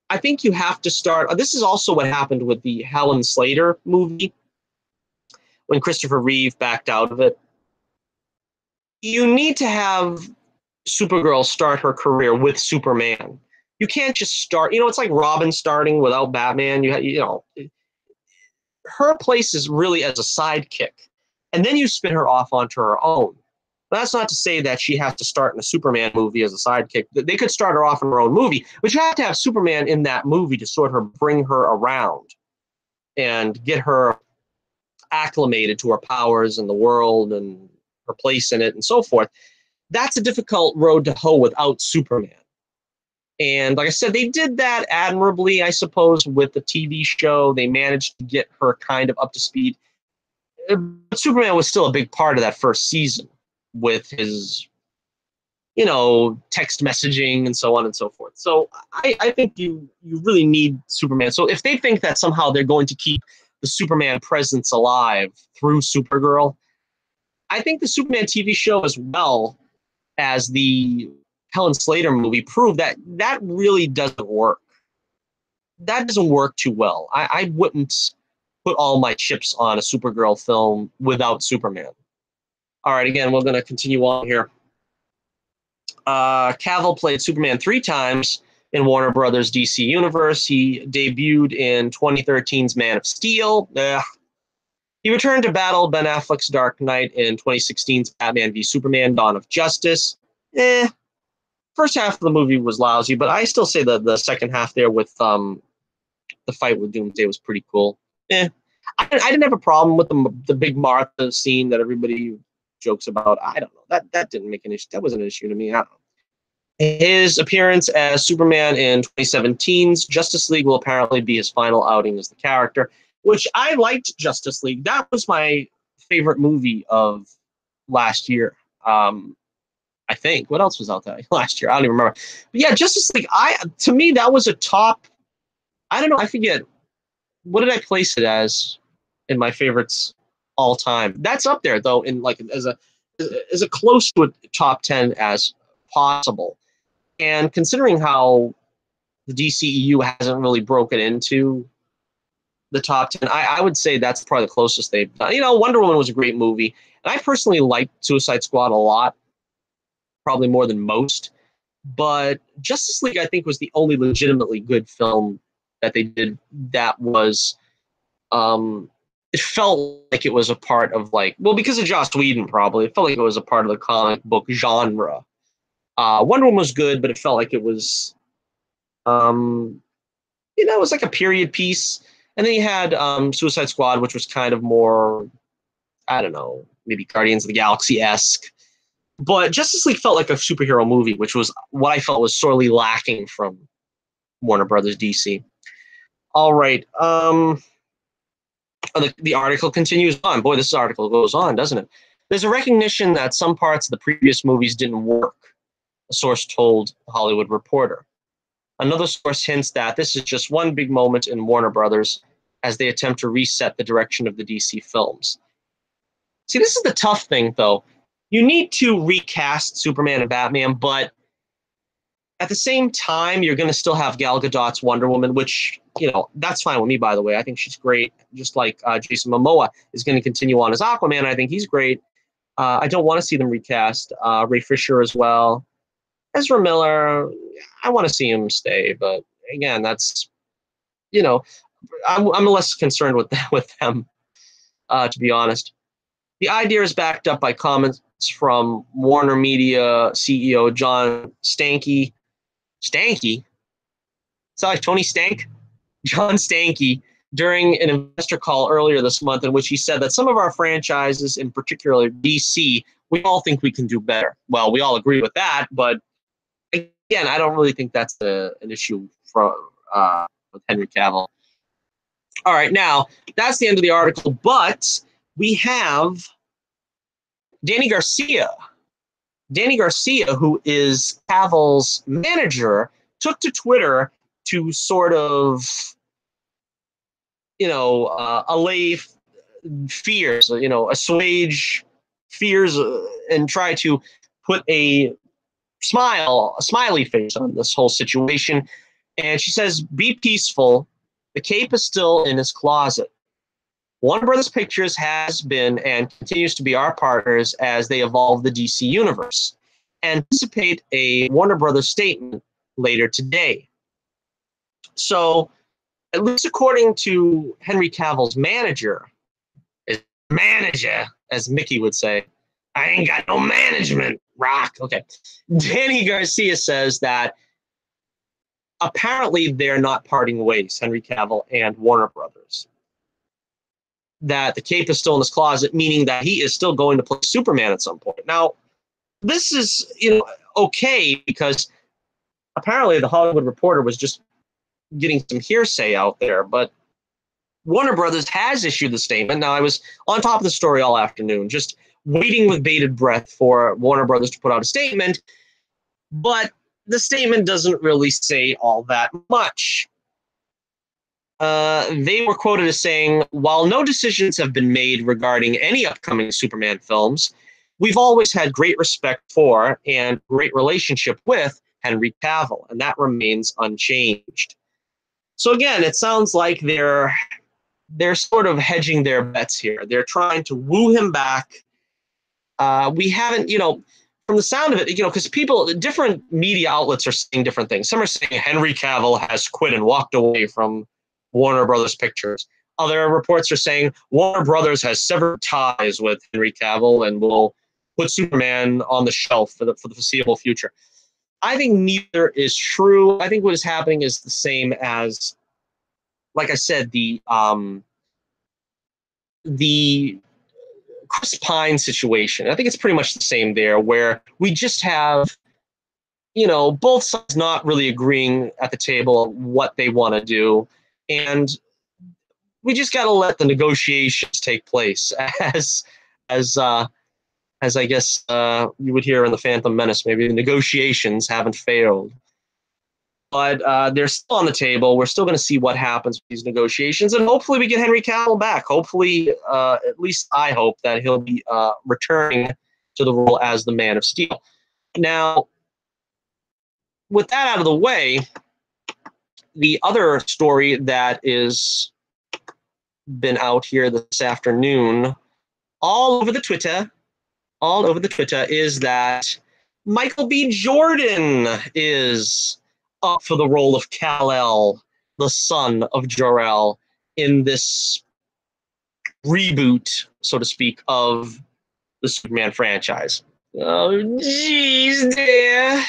I think you have to start. This is also what happened with the Helen Slater movie when Christopher Reeve backed out of it. You need to have Supergirl start her career with Superman. You can't just start. It's like Robin starting without Batman. Her place is really as a sidekick, and then you spin her off onto her own. But that's not to say that she has to start in a Superman movie as a sidekick. They could start her off in her own movie, but you have to have Superman in that movie to sort of bring her around and get her acclimated to her powers and the world and her place in it and so forth. That's a difficult road to hoe without Superman. And like I said, they did that admirably, I suppose, with the TV show. They managed to get her kind of up to speed. But Superman was still a big part of that first season with his, text messaging and so on and so forth. So I think you really need Superman. So if they think that somehow they're going to keep the Superman presence alive through Supergirl, I think the Superman TV show as well as the Helen Slater movie proved that really doesn't work. That doesn't work too well. I wouldn't put all my chips on a Supergirl film without Superman. All right, again, we're going to continue on here. Cavill played Superman 3 times in Warner Brothers DC Universe. He debuted in 2013's Man of Steel. He returned to battle Ben Affleck's Dark Knight in 2016's Batman v Superman: Dawn of Justice. First half of the movie was lousy, but I still say the second half there with the fight with Doomsday was pretty cool. I didn't have a problem with the big Martha scene that everybody jokes about. I don't know. That didn't make an issue. That wasn't an issue to me. I don't know. His appearance as Superman in 2017's Justice League will apparently be his final outing as the character, which I liked Justice League. That was my favorite movie of last year. I think. What else was out there last year? I don't even remember. But yeah, Justice League, to me, that was a top, I don't know, I forget. What did I place it as in my favorites all time? That's up there, though, in like as a close to a top 10 as possible. And considering how the DCEU hasn't really broken into the top 10, I would say that's probably the closest they've done. Wonder Woman was a great movie. And I personally liked Suicide Squad a lot. Probably more than most, but Justice League, I think, was the only legitimately good film that they did that was, it felt like it was a part of because of Joss Whedon, probably. It felt like it was a part of the comic book genre. Wonder Woman was good, but it felt like it was, it was like a period piece. And then you had Suicide Squad, which was kind of more, I don't know, maybe Guardians of the Galaxy-esque. But Justice League felt like a superhero movie, which was what I felt was sorely lacking from Warner Brothers DC. All right. The article continues on. Boy, this article goes on, doesn't it? There's a recognition that some parts of the previous movies didn't work, a source told The Hollywood Reporter. Another source hints that this is just one big moment in Warner Brothers as they attempt to reset the direction of the DC films. See, this is the tough thing, though. You need to recast Superman and Batman, but at the same time, you're going to still have Gal Gadot's Wonder Woman, which, that's fine with me, by the way. I think she's great. Just like Jason Momoa is going to continue on as Aquaman. I think he's great. I don't want to see them recast. Ray Fisher as well. Ezra Miller, I want to see him stay, but again, that's, I'm less concerned with them, to be honest. The idea is backed up by comments from Warner Media CEO John Stanky. Stanky? It's not like Tony Stank? John Stanky during an investor call earlier this month in which he said that some of our franchises, in particular DC, we all think we can do better. Well, we all agree with that, but again, I don't really think that's an issue with Henry Cavill. All right, now, that's the end of the article, but we have Danny Garcia. Danny Garcia, who is Cavill's manager, took to Twitter to sort of, allay fears, assuage fears, and try to put a smiley face on this whole situation. And she says, "Be peaceful. The cape is still in his closet. Warner Brothers Pictures has been and continues to be our partners as they evolve the DC universe. Anticipate a Warner Brothers statement later today." So, at least according to Henry Cavill's manager, as Mickey would say, "I ain't got no management, rock." Okay. Danny Garcia says that apparently they're not parting ways, Henry Cavill and Warner Brothers. That the cape is still in his closet, meaning that he is still going to play Superman at some point. Now, this is, okay, because apparently the Hollywood Reporter was just getting some hearsay out there, but Warner Brothers has issued the statement. Now, I was on top of the story all afternoon, just waiting with bated breath for Warner Brothers to put out a statement, but the statement doesn't really say all that much. They were quoted as saying, "While no decisions have been made regarding any upcoming Superman films, we've always had great respect for and great relationship with Henry Cavill, and that remains unchanged." So again, it sounds like they're sort of hedging their bets here. They're trying to woo him back. We haven't, from the sound of it, because different media outlets are saying different things. Some are saying Henry Cavill has quit and walked away from Warner Brothers Pictures. Other reports are saying Warner Brothers has severed ties with Henry Cavill and will put Superman on the shelf for the foreseeable future. I think neither is true. I think what is happening is the same as, like I said, the Chris Pine situation. I think it's pretty much the same there, where we just have, both sides not really agreeing at the table what they want to do. And we just got to let the negotiations take place, as I guess you would hear in the Phantom Menace. Maybe the negotiations haven't failed, but they're still on the table. We're still going to see what happens with these negotiations, and hopefully we get Henry Cavill back. Hopefully, at least I hope that he'll be returning to the role as the Man of Steel. Now, with that out of the way, the other story that is been out here this afternoon, all over the Twitter, is that Michael B. Jordan is up for the role of Kal-El, the son of Jor-El, in this reboot, so to speak, of the Superman franchise. Oh, jeez, dear.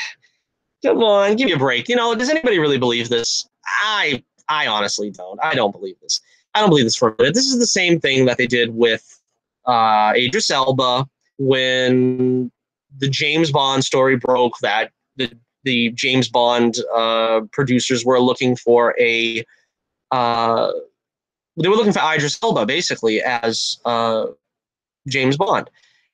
Come on, give me a break. Does anybody really believe this? I honestly don't. I don't believe this. I don't believe this for a minute. This is the same thing that they did with Idris Elba when the James Bond story broke, that the James Bond producers were looking for they were looking for Idris Elba basically as James Bond.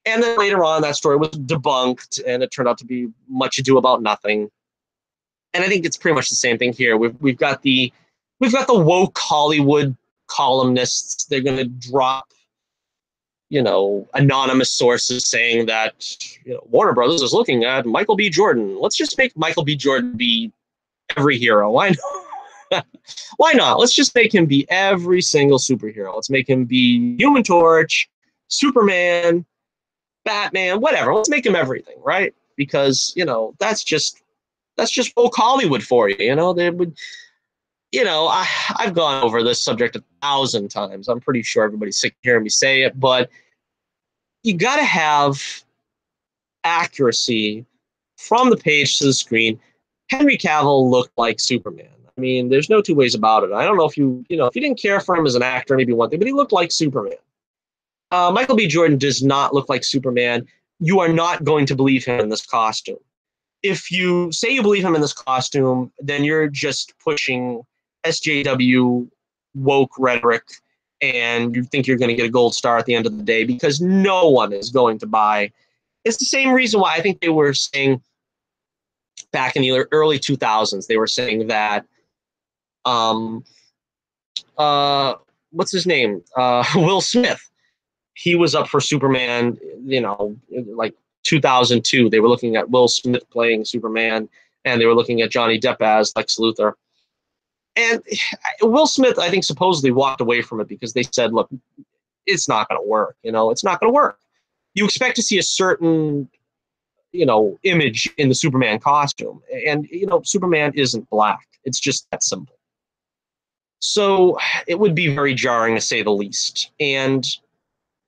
And then later on, that story was debunked, and it turned out to be much ado about nothing. And I think it's pretty much the same thing here. We've got the woke Hollywood columnists. They're going to drop, anonymous sources saying that Warner Brothers is looking at Michael B. Jordan. Let's just make Michael B. Jordan be every hero. Why not? Why not? Let's just make him be every single superhero. Let's make him be Human Torch, Superman, Batman, whatever. Let's make him everything, right? Because that's just woke Hollywood for you. They would. I've gone over this subject 1,000 times. I'm pretty sure everybody's sick of hearing me say it, but you got to have accuracy from the page to the screen. Henry Cavill looked like Superman. I mean, there's no two ways about it. I don't know if if you didn't care for him as an actor, maybe one thing, but he looked like Superman. Michael B. Jordan does not look like Superman. You are not going to believe him in this costume. If you say you believe him in this costume, then you're just pushing SJW woke rhetoric, and you think you're going to get a gold star at the end of the day, because no one is going to buy. It's the same reason why I think they were saying back in the early 2000s, they were saying that, what's his name? Will Smith. He was up for Superman, like 2002. They were looking at Will Smith playing Superman, and they were looking at Johnny Depp as Lex Luthor. And Will Smith, I think, supposedly walked away from it because they said, look, it's not going to work. It's not going to work. You expect to see a certain, image in the Superman costume. And, Superman isn't black. It's just that simple. So it would be very jarring, to say the least. And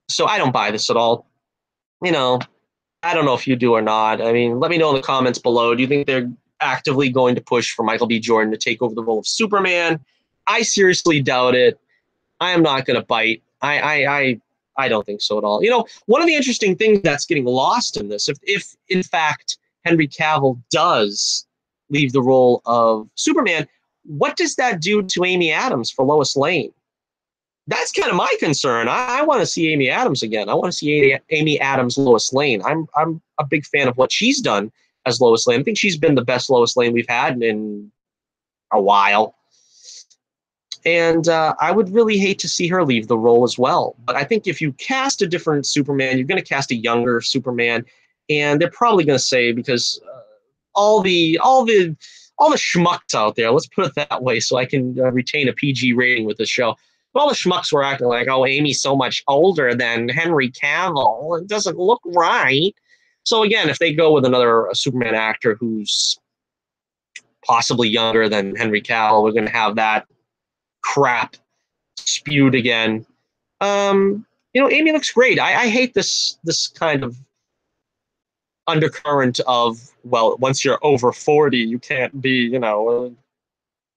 so I don't buy this at all. I don't know if you do or not. I mean, let me know in the comments below. Do you think they're actively going to push for Michael B. Jordan to take over the role of Superman? I seriously doubt it. I am not going to bite. I don't think so at all. One of the interesting things that's getting lost in this, if in fact Henry Cavill does leave the role of Superman, what does that do to Amy Adams for Lois Lane? That's kind of my concern. I want to see Amy Adams again. I want to see Amy Adams Lois Lane. I'm a big fan of what she's done as Lois Lane. I think she's been the best Lois Lane we've had in a while. And I would really hate to see her leave the role as well. But I think if you cast a different Superman, you're going to cast a younger Superman, and they're probably going to say, because all the schmucks out there, let's put it that way, so I can retain a PG rating with this show. All the schmucks were acting like, oh, Amy's so much older than Henry Cavill. It doesn't look right. So again, if they go with another Superman actor who's possibly younger than Henry Cavill, we're going to have that crap spewed again. Amy looks great. I hate this kind of undercurrent of, well, once you're over 40, you can't be,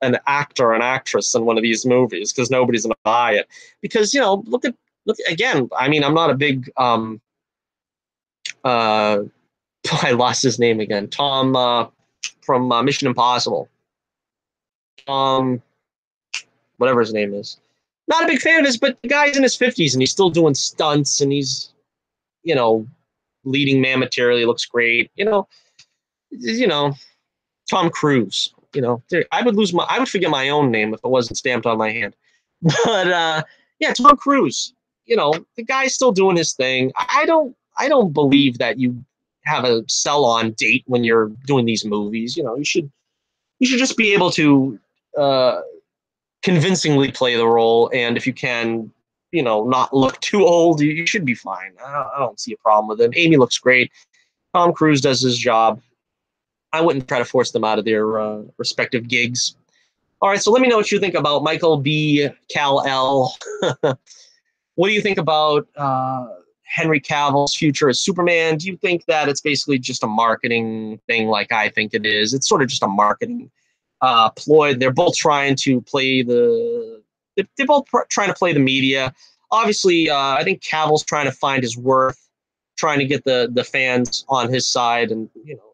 an actor or an actress in one of these movies because nobody's gonna buy it. Because look again. I mean, I'm not a big I lost his name again. Tom from Mission Impossible. Whatever his name is. Not a big fan of his, but the guy's in his 50s and he's still doing stunts and he's leading man material. He looks great. Tom Cruise. I would forget my own name if it wasn't stamped on my hand. But yeah, Tom Cruise. The guy's still doing his thing. I don't believe that you have a sell-on date when you're doing these movies. You should just be able to convincingly play the role, and if you can, not look too old, you should be fine. I don't see a problem with it. Amy looks great. Tom Cruise does his job. I wouldn't try to force them out of their respective gigs. All right, so let me know what you think about Michael B. Cal-El. What do you think about Henry Cavill's future as Superman? Do you think that it's basically just a marketing thing like I think it is? It's sort of just a marketing ploy. They're both trying to play trying to play the media. Obviously, I think Cavill's trying to find his worth, trying to get the fans on his side, and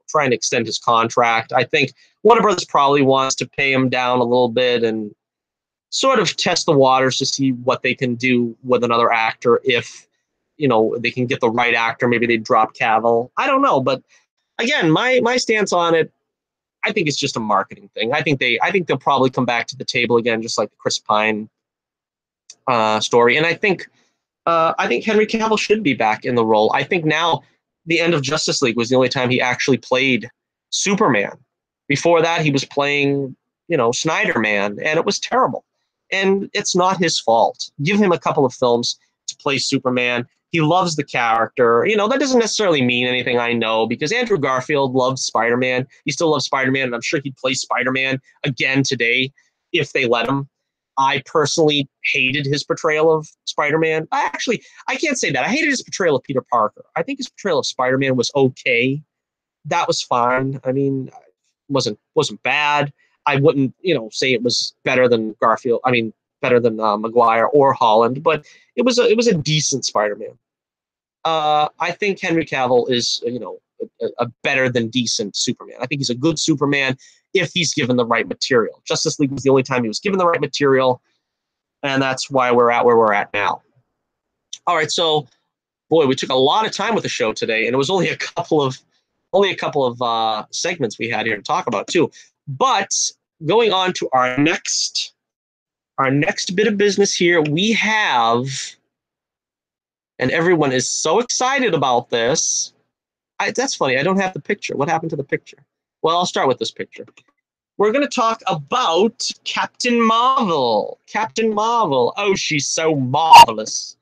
trying to extend his contract. I think Warner Brothers probably wants to pay him down a little bit and sort of test the waters to see what they can do with another actor. If they can get the right actor, maybe they drop Cavill. I don't know, but again, my stance on it, I think it's just a marketing thing. I think they'll probably come back to the table again, just like the Chris Pine story. And I think Henry Cavill should be back in the role. I think now the end of Justice League was the only time he actually played Superman. Before that, he was playing, Snyder Man, and it was terrible. And it's not his fault. Give him a couple of films to play Superman. He loves the character. That doesn't necessarily mean anything, I know, because Andrew Garfield loves Spider-Man. He still loves Spider-Man, and I'm sure he'd play Spider-Man again today if they let him. I personally hated his portrayal of Spider-Man. I can't say that. I hated his portrayal of Peter Parker. I think his portrayal of Spider-Man was okay. That was fine. I mean, wasn't bad. I wouldn't, say it was better than Garfield. I mean, better than Maguire or Holland, but it was a decent Spider-Man. I think Henry Cavill is, a better than decent Superman. I think he's a good Superman if he's given the right material. Justice League was the only time he was given the right material, and that's why we're at where we're at now. All right, so boy, we took a lot of time with the show today, and it was only a couple of segments we had here to talk about too. But going on to our next bit of business here, we have, and everyone is so excited about this. That's funny. I don't have the picture. What happened to the picture? Well, I'll start with this picture. We're going to talk about Captain Marvel. Captain Marvel. Oh, she's so marvelous.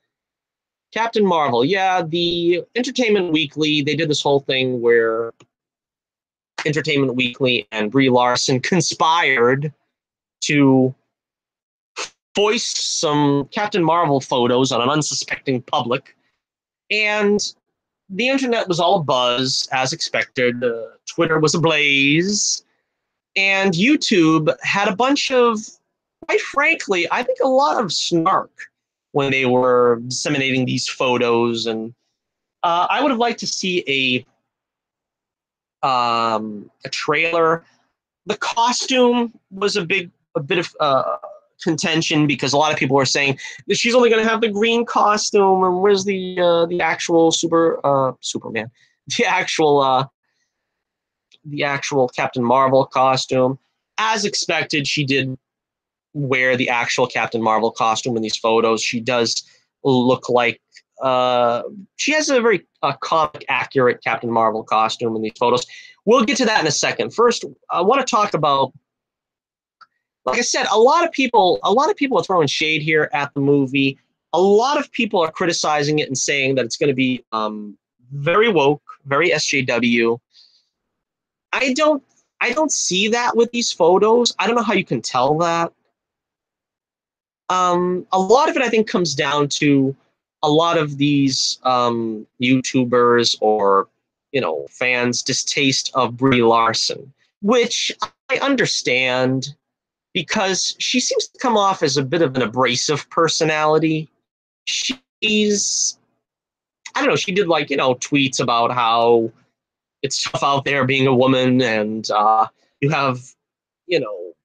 Captain Marvel. Yeah, the Entertainment Weekly, they did this whole thing where Entertainment Weekly and Brie Larson conspired to foist some Captain Marvel photos on an unsuspecting public. And the internet was all abuzz, as expected. Twitter was ablaze. And YouTube had a bunch of, quite frankly, I think a lot of snark when they were disseminating these photos. And I would have liked to see a trailer. The costume was a bit of contention because a lot of people were saying that she's only going to have the green costume, and where's the actual Superman, the actual Captain Marvel costume. As expected, she did wear the actual Captain Marvel costume in these photos. She does look like she has a very comic accurate Captain Marvel costume in these photos. We'll get to that in a second. First, I want to talk about, like I said, a lot of people are throwing shade here at the movie. A lot of people are criticizing it and saying that it's going to be very woke, very SJW. I don't see that with these photos. I don't know how you can tell that. A lot of it, I think, comes down to a lot of these YouTubers or fans' distaste of Brie Larson, which I understand, because she seems to come off as a bit of an abrasive personality. She's, I don't know, she did tweets about how it's tough out there being a woman, and you have,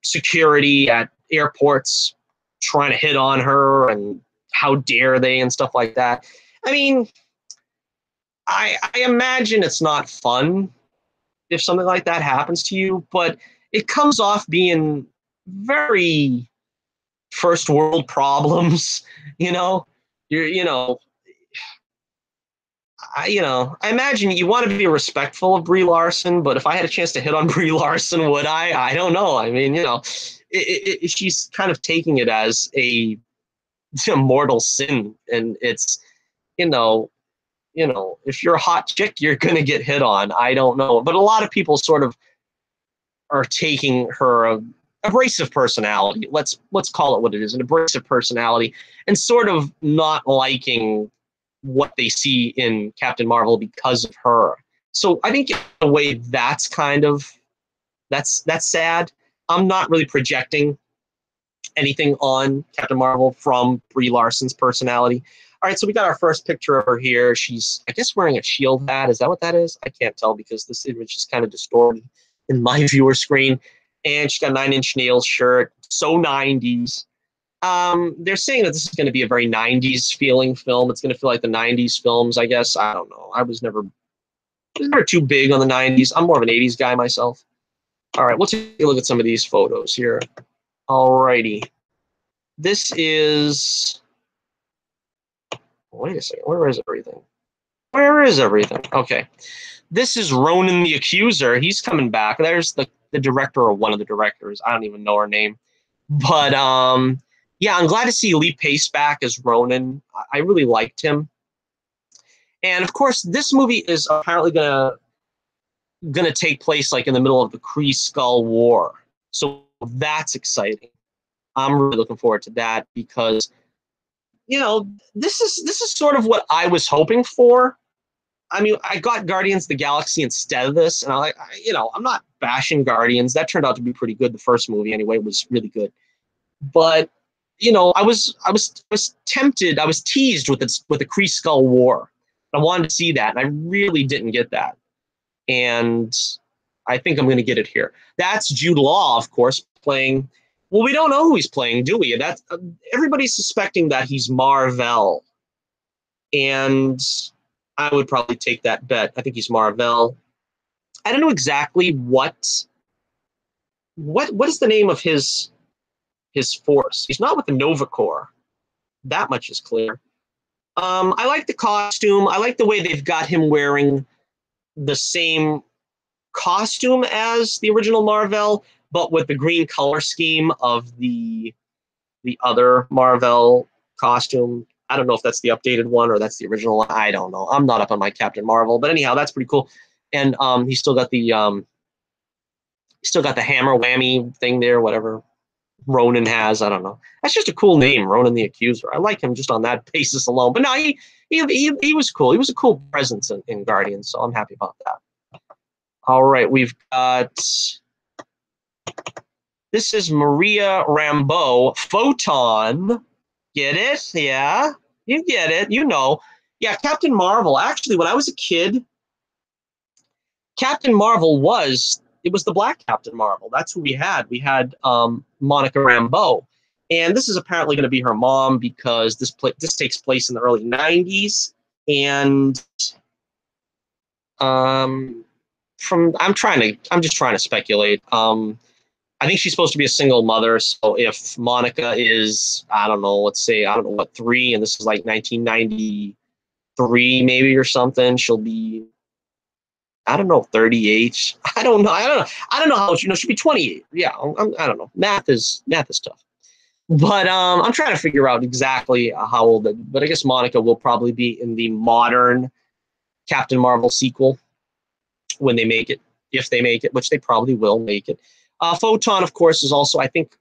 security at airports trying to hit on her, and how dare they, and stuff like that. I mean, I imagine it's not fun if something like that happens to you, but it comes off being very first world problems. I imagine you want to be respectful of Brie Larson, but if I had a chance to hit on Brie Larson, would I? I don't know. I mean, she's kind of taking it as a mortal sin, and it's, if you're a hot chick, you're gonna get hit on. I don't know, but a lot of people sort of are taking her abrasive personality. Let's call it what it is, an abrasive personality, and sort of not liking what they see in Captain Marvel because of her. So I think in a way that's sad. I'm not really projecting anything on Captain Marvel from Brie Larson's personality. All right, so we got our first picture of her here. She's, I guess, wearing a shield hat. Is that what that is? I can't tell because this image is kind of distorted in my viewer screen. And she's got a 9 Inch Nails shirt. So 90s. They're saying that this is going to be a very 90s feeling film. It's going to feel like the 90s films, I guess. I don't know. I was never too big on the 90s. I'm more of an 80s guy myself. All right, we'll take a look at some of these photos here. All righty. This is... Wait a second. Where is everything? Where is everything? Okay. This is Ronan the Accuser. He's coming back. There's the director, or one of the directors. I don't even know her name. But, yeah, I'm glad to see Lee Pace back as Ronan. I really liked him. And, of course, this movie is apparently gonna take place, like, in the middle of the Kree Skull War. So that's exciting. I'm really looking forward to that because, you know, this is sort of what I was hoping for. I mean, I got Guardians of the Galaxy instead of this, and you know, I'm not bashing Guardians. That turned out to be pretty good. The first movie, anyway, was really good. But you know, I was tempted. I was teased with the Kree Skull War. I wanted to see that, and I really didn't get that. And I think I'm going to get it here. That's Jude Law, of course, playing. Well, we don't know who he's playing, do we? That's everybody's suspecting that he's Mar-Vell, and I would probably take that bet. I think he's Mar-Vell. I don't know exactly what is the name of his force. He's not with the Nova Corps. That much is clear. I like the costume. I like the way they've got him wearing the same costume as the original Mar-Vell, but with the green color scheme of the other Mar-Vell costume. I don't know if that's the updated one or that's the original one. I don't know. I'm not up on my Captain Marvel, but anyhow, that's pretty cool. And he's still got the hammer whammy thing there, whatever Ronan has. I don't know. That's just a cool name, Ronan the Accuser. I like him just on that basis alone. But no, he was cool. He was a cool presence in Guardians, so I'm happy about that. All right, we've got. This is Maria Rambeau, Photon. Get it? Yeah, you get it. You know. Yeah, Captain Marvel. Actually, when I was a kid, Captain Marvel was the Black Captain Marvel. That's who we had. We had Monica Rambeau. And this is apparently going to be her mom because this takes place in the early 90s. And I'm just trying to speculate. I think she's supposed to be a single mother. So if Monica is, I don't know, let's say, I don't know what, 3, and this is like 1993 maybe or something, she'll be, I don't know, 38. I don't know how much, she'll be 28. Yeah, I don't know. Math is tough. But I'm trying to figure out exactly how old, but I guess Monica will probably be in the modern Captain Marvel sequel when they make it, if they make it, which they probably will make it. Photon, of course, is also, I think,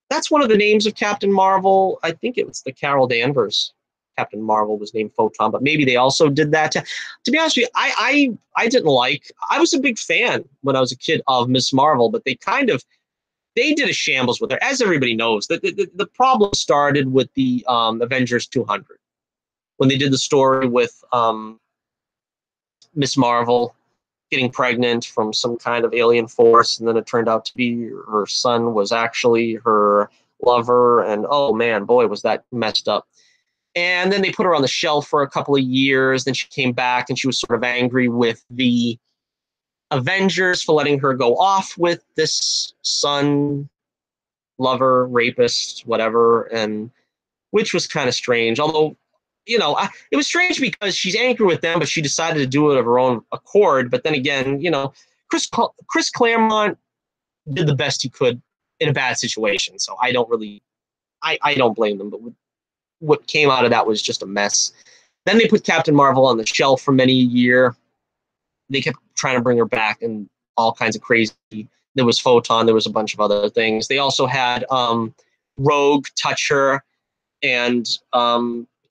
that's one of the names of Captain Marvel. I think it was the Carol Danvers Captain Marvel was named Photon, but maybe they also did that. To be honest with you, I didn't like. I was a big fan when I was a kid of Miss Marvel, but they did a shambles with her, as everybody knows. The problem started with the Avengers 200 when they did the story with Miss Marvel getting pregnant from some kind of alien force, and then it turned out to be her son was actually her lover, and oh man, boy, was that messed up. And then they put her on the shelf for a couple of years. Then she came back, and she was sort of angry with the Avengers for letting her go off with this son, lover, rapist, whatever, and which was kind of strange. Although, it was strange because she's angry with them, but she decided to do it of her own accord. But then again, Chris Claremont did the best he could in a bad situation. So I don't blame them. But what came out of that was just a mess. Then they put Captain Marvel on the shelf for many a year. They kept trying to bring her back and all kinds of crazy. There was Photon. There was a bunch of other things. They also had Rogue touch her and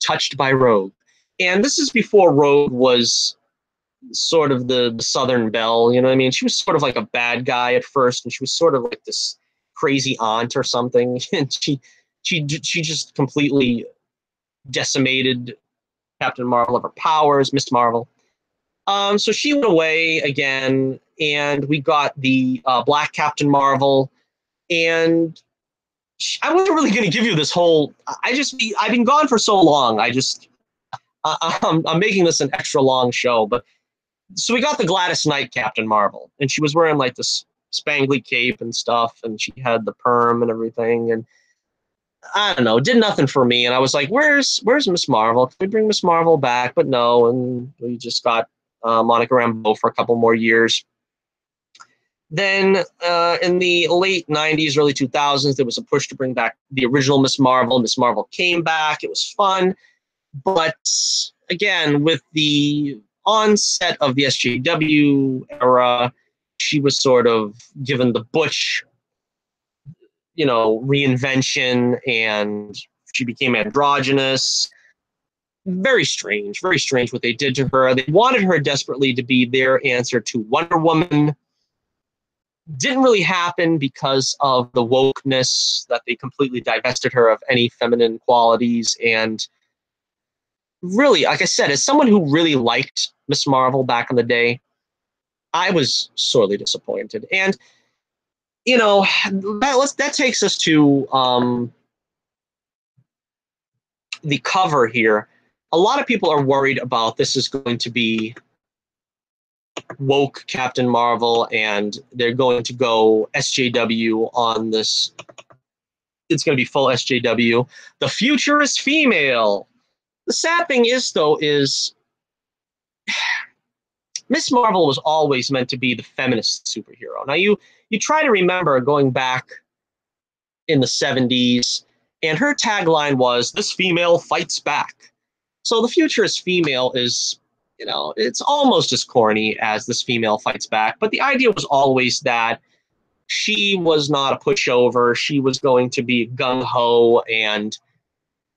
Touched by Rogue. And this is before Rogue was sort of the Southern Belle, you know what I mean? She was sort of like a bad guy at first, and she was sort of like this crazy aunt or something. And she just completely decimated Captain Marvel of her powers, Miss Marvel. So she went away again, and we got the Black Captain Marvel. And I wasn't really going to give you this whole. I've been gone for so long. I'm making this an extra long show, but so we got the Gladys Knight Captain Marvel, and she was wearing like this spangly cape and stuff, and she had the perm and everything, and I don't know, did nothing for me. And I was like, where's Miss Marvel? Can we bring Miss Marvel back? But no, and we just got Monica Rambeau for a couple more years. Then in the late 90s, early 2000s, there was a push to bring back the original Miss Marvel. Miss Marvel came back. It was fun. But again, with the onset of the SJW era, she was sort of given the butch reinvention, and she became androgynous. Very strange what they did to her. They wanted her desperately to be their answer to Wonder Woman. Didn't really happen because of the wokeness that they completely divested her of any feminine qualities. And really, like I said, as someone who really liked Miss Marvel back in the day, I was sorely disappointed. And that takes us to the cover here. A lot of people are worried about this is going to be woke Captain Marvel, and they're going to go SJW on this. It's going to be full SJW. The future is female. The sad thing is, though, is Miss Marvel was always meant to be the feminist superhero. Now, you try to remember going back in the 70s, and her tagline was, "This female fights back." So the future is female is, it's almost as corny as "This female fights back." But the idea was always that she was not a pushover. She was going to be gung-ho. And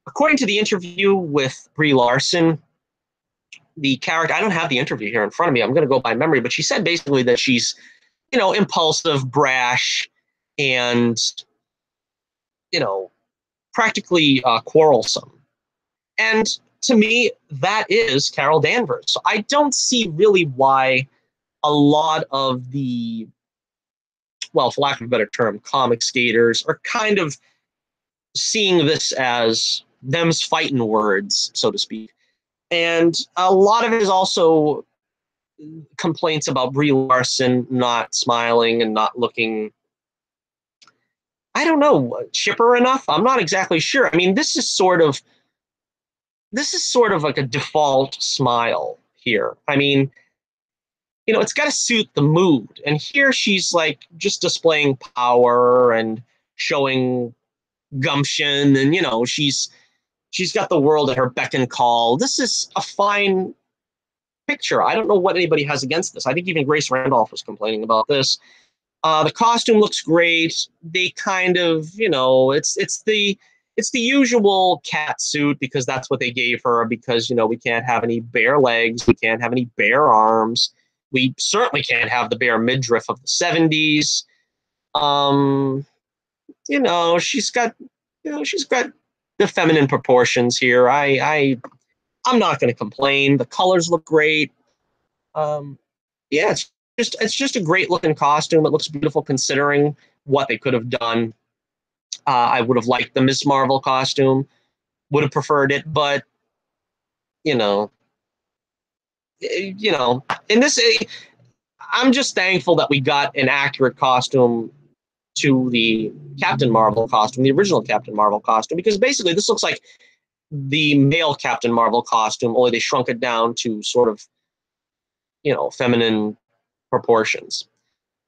according to the interview with Brie Larson, the character, I don't have the interview here in front of me, I'm going to go by memory, but she said basically that she's, impulsive, brash, and, practically quarrelsome. And to me, that is Carol Danvers. So I don't see really why a lot of the, well, for lack of a better term, comic skaters are kind of seeing this as them's fighting words, so to speak. And a lot of it is also complaints about Brie Larson not smiling and not looking, I don't know, chipper enough. I'm not exactly sure. I mean, this is sort of like a default smile here. I mean, it's got to suit the mood. And here she's like just displaying power and showing gumption, and she's got the world at her beck and call. This is a fine picture. I don't know what anybody has against this. I think even Grace Randolph was complaining about this. The costume looks great. They kind of, it's the usual cat suit, because that's what they gave her, because, we can't have any bare legs. We can't have any bare arms. We certainly can't have the bare midriff of the 70s. She's got the feminine proportions here. I'm not going to complain. The colors look great. Yeah, it's just a great looking costume. It looks beautiful considering what they could have done. I would have liked the Miss Marvel costume, would have preferred it, but in this, I'm just thankful that we got an accurate costume to the Captain Marvel costume, the original Captain Marvel costume, because basically this looks like the male Captain Marvel costume, only they shrunk it down to sort of, feminine proportions.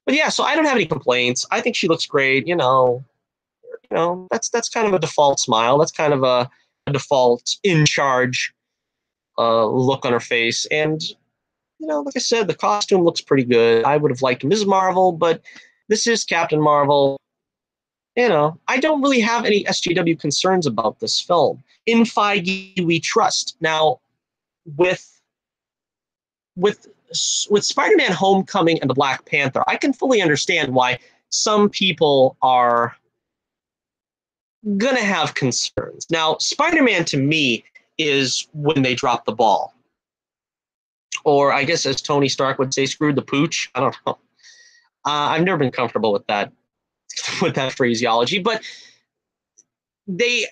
But yeah, so I don't have any complaints. I think she looks great. That's kind of a default smile. That's kind of a default in charge look on her face. And like I said, the costume looks pretty good. I would have liked Ms. Marvel, but this is Captain Marvel. I don't really have any SJW concerns about this film. In Feige we trust. Now, with Spider-Man Homecoming and the Black Panther, I can fully understand why some people are gonna have concerns. Now, Spider-Man to me is when they drop the ball. Or I guess as Tony Stark would say, screwed the pooch. I don't know. I've never been comfortable with that phraseology, but they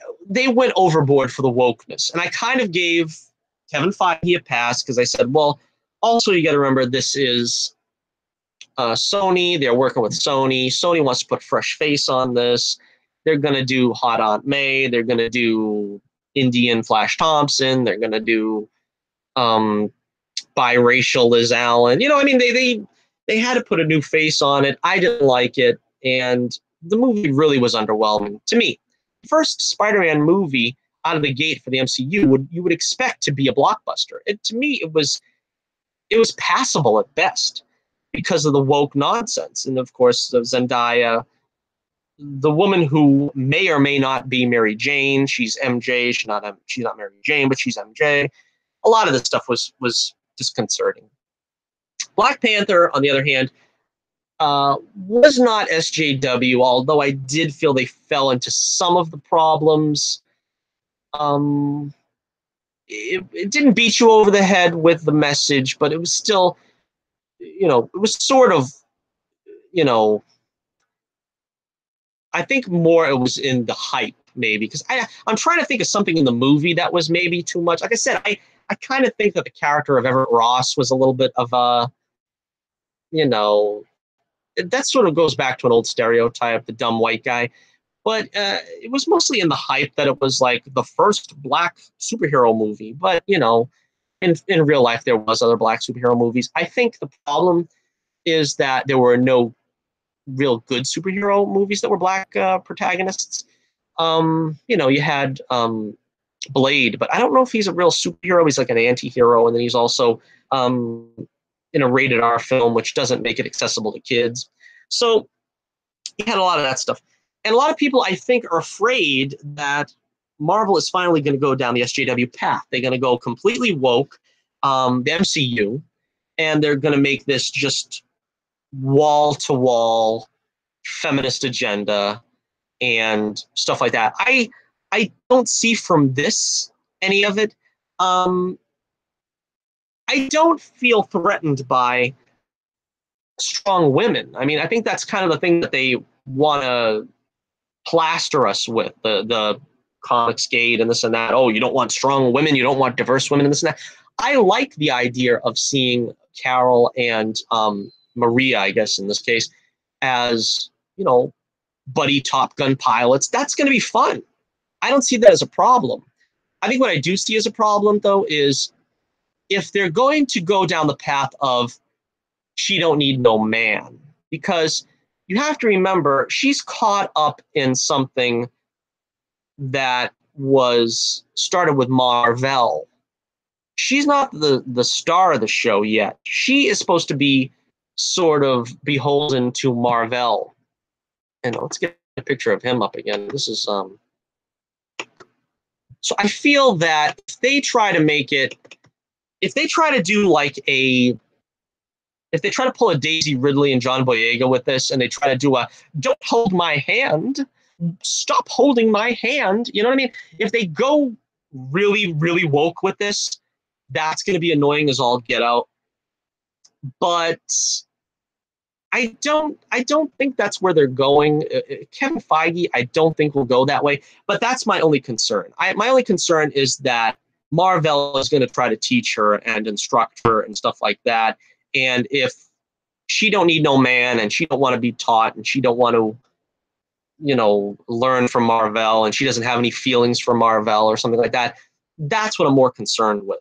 went overboard for the wokeness. And I kind of gave Kevin Feige a pass because I said, well, also you got to remember this is Sony. They're working with Sony. Sony wants to put fresh face on this. They're going to do Hot Aunt May. They're going to do Indian Flash Thompson. They're going to do biracial Liz Allen. They had to put a new face on it. I didn't like it, and the movie really was underwhelming to me. The first Spider-Man movie out of the gate for the MCU you would expect to be a blockbuster. To me, it was passable at best because of the woke nonsense, and of course the Zendaya the woman who may or may not be Mary Jane. She's MJ. She's not Mary Jane, but she's MJ. A lot of this stuff was disconcerting. Black Panther, on the other hand, was not SJW, although I did feel they fell into some of the problems. It didn't beat you over the head with the message, but it was still, it was sort of, you know, I think more it was in the hype, maybe, because I'm trying to think of something in the movie that was maybe too much. Like I said, I kind of think that the character of Everett Ross was a little bit of a, that sort of goes back to an old stereotype, the dumb white guy. But it was mostly in the hype that it was like the first black superhero movie. But, in real life, there was other black superhero movies. I think the problem is that there were no real good superhero movies that were black protagonists. You had Blade, but I don't know if he's a real superhero. He's like an anti-hero, and then he's also in a rated R film, which doesn't make it accessible to kids. So you had a lot of that stuff. And a lot of people, I think, are afraid that Marvel is finally going to go down the SJW path. They're going to go completely woke, the MCU, and they're going to make this just wall-to-wall feminist agenda and stuff like that. I don't see from this any of it. I don't feel threatened by strong women. I mean, I think that's kind of the thing that they want to plaster us with, the comics gate and this and that. Oh, you don't want strong women, you don't want diverse women and this and that. I like the idea of seeing Carol and Maria, I guess in this case, as, buddy Top Gun pilots. That's going to be fun. I don't see that as a problem. I think what I do see as a problem, though, is if they're going to go down the path of she don't need no man, because you have to remember she's caught up in something that was started with Marvel. She's not the star of the show yet. She is supposed to be sort of beholden to Marvel. And let's get a picture of him up again. This is so I feel that if they try to make it, if they try to do like if they try to pull a Daisy Ridley and John Boyega with this, and they try to do a "don't hold my hand, stop holding my hand," you know what I mean? If they go really, really woke with this, that's going to be annoying as all get out. But I don't think that's where they're going. Kevin Feige, I don't think will go that way. But that's my only concern. My only concern is that Marvel is going to try to teach her and instruct her and stuff like that. And if she don't need no man, and she don't want to be taught, and she don't want to, learn from Marvel, and she doesn't have any feelings for Marvel or something like that, that's what I'm more concerned with.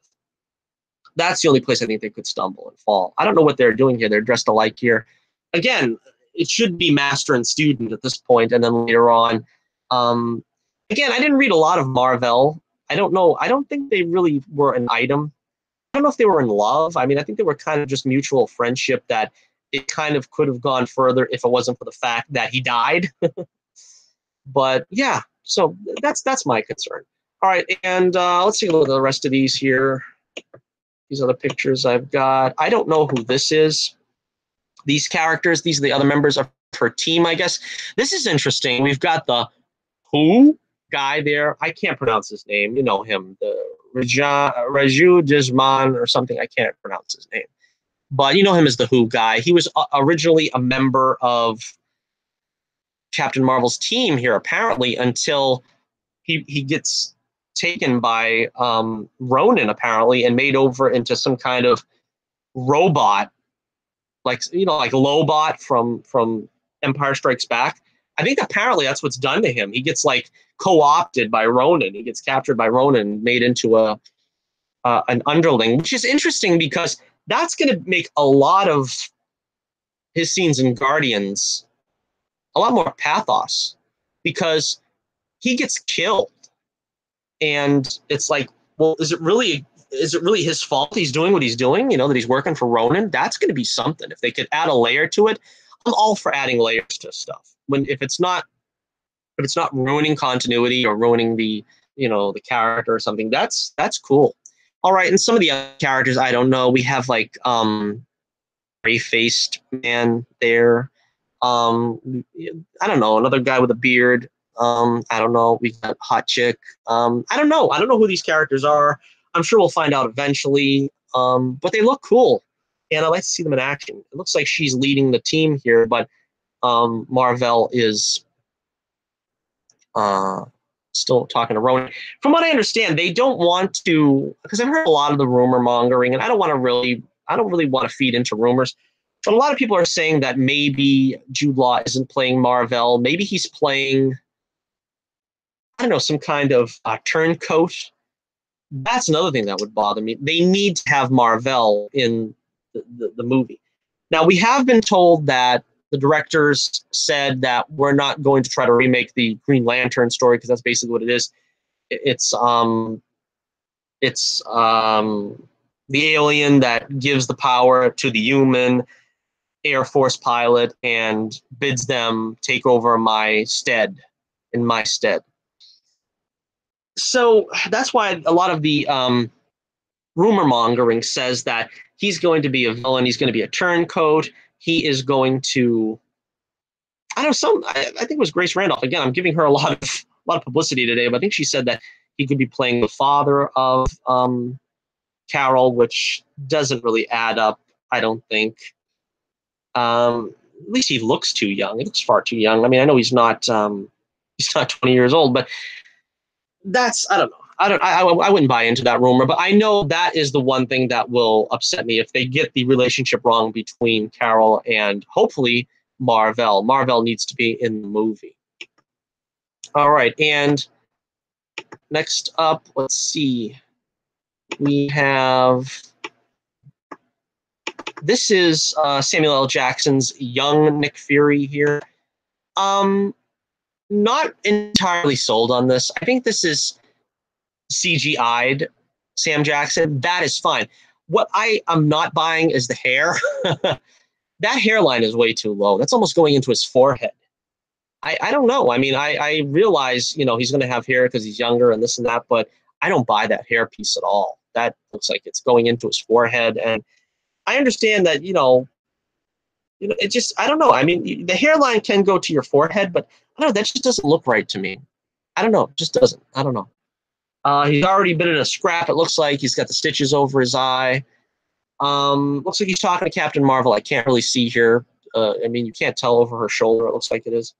That's the only place I think they could stumble and fall. I don't know what they're doing here. They're dressed alike here. Again, it should be master and student at this point, and then later on. Again, I didn't read a lot of Marvel. I don't know. I don't think they really were an item. I don't know if they were in love. I mean, I think they were kind of just mutual friendship that it kind of could have gone further if it wasn't for the fact that he died. But yeah, so that's my concern. All right, and let's take a look at the rest of these here. These are the pictures I've got. I don't know who this is. These characters, these are the other members of her team, I guess. This is interesting. We've got the Who guy there. I can't pronounce his name. You know him, the Raju Dijman or something. I can't pronounce his name. But you know him as the Who guy. He was originally a member of Captain Marvel's team here, apparently, until he gets taken by Ronan, apparently, and made over into some kind of robot, like Lobot from Empire Strikes Back. I think apparently that's what's done to him. He gets like co-opted by Ronan. He gets captured by Ronan, made into an underling, which is interesting because that's going to make a lot of his scenes in Guardians a lot more pathos, because he gets killed, and it's like, well, is it really his fault he's doing what he's doing? That he's working for Ronan? That's going to be something. If they could add a layer to it, I'm all for adding layers to stuff. If it's not if it's not ruining continuity or ruining the, you know, the character or something, that's cool. All right, and some of the other characters, I don't know. We have like gray-faced man there. I don't know, another guy with a beard. I don't know. We got hot chick. I don't know. I don't know who these characters are. I'm sure we'll find out eventually. But they look cool, and I like to see them in action. It looks like she's leading the team here, but Marvel is still talking to Ronan. From what I understand, they don't want to, because I've heard a lot of the rumor mongering, and I don't really want to feed into rumors. But a lot of people are saying that maybe Jude Law isn't playing Marvel. Maybe he's playing, I don't know, some kind of turncoat. That's another thing that would bother me. They need to have Marvel in the movie. Now, we have been told that the directors said that we're not going to try to remake the Green Lantern story, because that's basically what it is. It's the alien that gives the power to the human Air Force pilot and bids them take over my stead, in my stead. So that's why a lot of the rumor mongering says that he's going to be a villain. He's going to be a turncoat. He is going to, I don't know, I think it was Grace Randolph. Again, I'm giving her a lot of publicity today, but I think she said that he could be playing the father of Carol, which doesn't really add up, I don't think. At least he looks too young. He looks far too young. I mean, I know he's not 20 years old, but that's, I don't know. I wouldn't buy into that rumor, but I know that is the one thing that will upset me if they get the relationship wrong between Carol and hopefully Marvel. Marvel needs to be in the movie. All right, and next up, let's see. We have, this is Samuel L. Jackson's young Nick Fury here. Not entirely sold on this. I think this is CGI'd Sam Jackson. That is fine. What I am not buying is the hair. That hairline is way too low. That's almost going into his forehead. I don't know. I mean, I realize, you know, he's going to have hair because he's younger and this and that, but I don't buy that hair piece at all. That looks like it's going into his forehead. And I understand that, it just, I don't know. I mean, the hairline can go to your forehead, but I don't know. That just doesn't look right to me. I don't know. It just doesn't. I don't know. He's already been in a scrap. It looks like he's got the stitches over his eye. Looks like he's talking to Captain Marvel. I can't really see here. I mean, you can't tell over her shoulder. It looks like it is.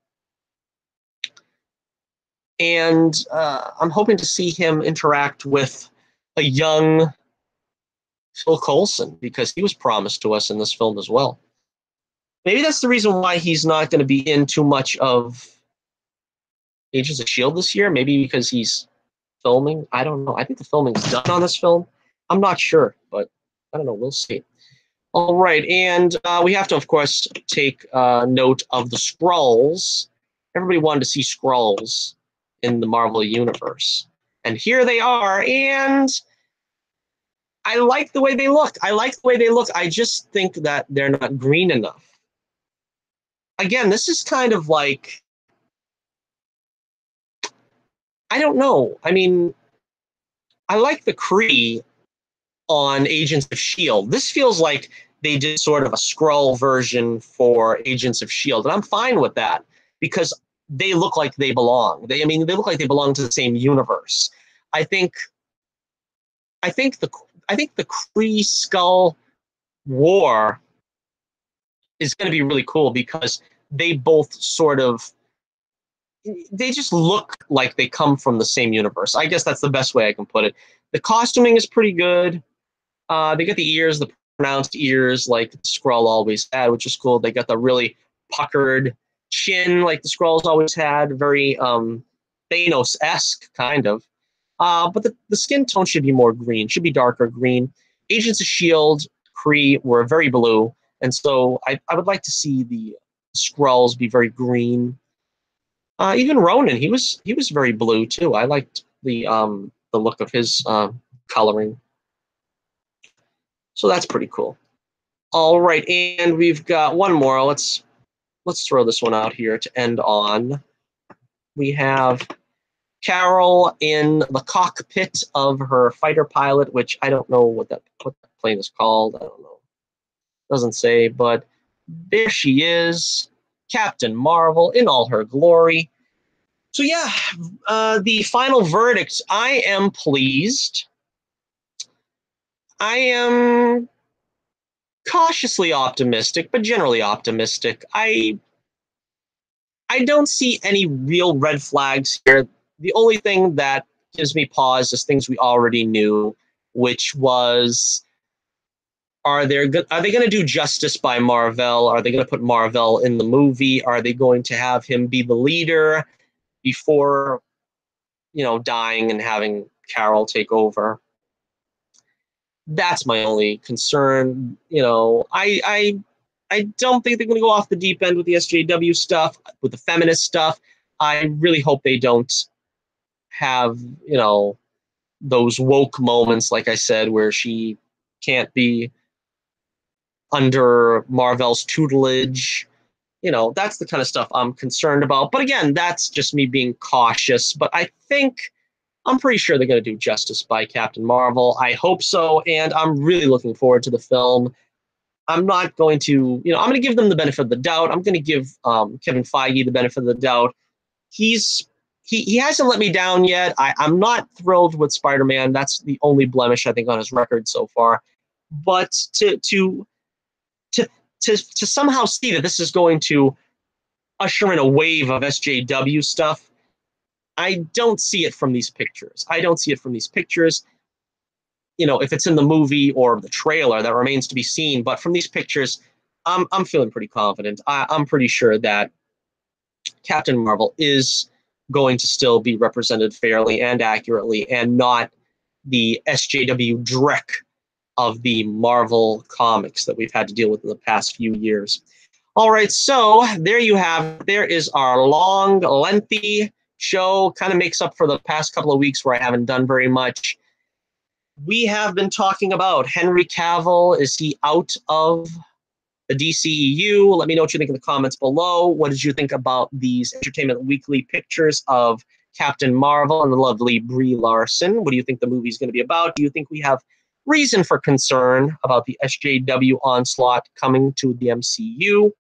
And I'm hoping to see him interact with a young Phil Coulson, because he was promised to us in this film as well. Maybe that's the reason why he's not going to be in too much of Agents of S.H.I.E.L.D. this year. Maybe because he's filming. I don't know. I think the filming's done on this film. I'm not sure, but I don't know. We'll see. All right, and we have to, of course, take note of the Skrulls. Everybody wanted to see Skrulls in the Marvel Universe. And here they are, and I like the way they look. I just think that they're not green enough. Again, this is kind of like, I don't know. I mean, I like the Kree on Agents of S.H.I.E.L.D. This feels like they did sort of a Skrull version for Agents of S.H.I.E.L.D., and I'm fine with that because they look like they belong. They look like they belong to the same universe. I think the Kree Skull War is going to be really cool because they both they just look like they come from the same universe. I guess that's the best way I can put it. The costuming is pretty good. They got the ears, the pronounced ears, like the Skrull always had, which is cool. They got the really puckered chin, like the Skrulls always had, very Thanos-esque, kind of. But the skin tone should be more green, should be darker green. Agents of S.H.I.E.L.D., Kree were very blue, and so I would like to see the Skrulls be very green. Even Ronan, he was very blue too. I liked the look of his coloring. So that's pretty cool. All right, and we've got one more. Let's throw this one out here to end on. We have Carol in the cockpit of her fighter pilot, which I don't know what that plane is called. I don't know. Doesn't say, but there she is, Captain Marvel in all her glory. So yeah, the final verdict, I am pleased. I am cautiously optimistic, but generally optimistic. I don't see any real red flags here. The only thing that gives me pause is things we already knew, which was, are they going to do justice by Marvel? Are they going to put Marvel in the movie? Are they going to have him be the leader before, dying and having Carol take over? That's my only concern. I don't think they're going to go off the deep end with the SJW stuff, with the feminist stuff. I really hope they don't have, those woke moments, like I said, where she can't be under Marvel's tutelage. That's the kind of stuff I'm concerned about. But again, that's just me being cautious. But I'm pretty sure they're going to do justice by Captain Marvel. I hope so. And I'm really looking forward to the film. I'm not going to, I'm going to give them the benefit of the doubt. I'm going to give Kevin Feige the benefit of the doubt. He hasn't let me down yet. I'm not thrilled with Spider-Man. That's the only blemish I think on his record so far. But to somehow see that this is going to usher in a wave of SJW stuff, I don't see it from these pictures. If it's in the movie or the trailer, that remains to be seen. But from these pictures, I'm feeling pretty confident. I'm pretty sure that Captain Marvel is going to still be represented fairly and accurately, and not the SJW dreck of the Marvel comics that we've had to deal with in the past few years. All right, so there you have it. There is our long, lengthy show. Kind of makes up for the past couple of weeks where I haven't done very much. We have been talking about Henry Cavill. Is he out of the DCEU? Let me know what you think in the comments below. What did you think about these Entertainment Weekly pictures of Captain Marvel and the lovely Brie Larson? What do you think the movie's going to be about? Do you think we have reason for concern about the SJW onslaught coming to the MCU?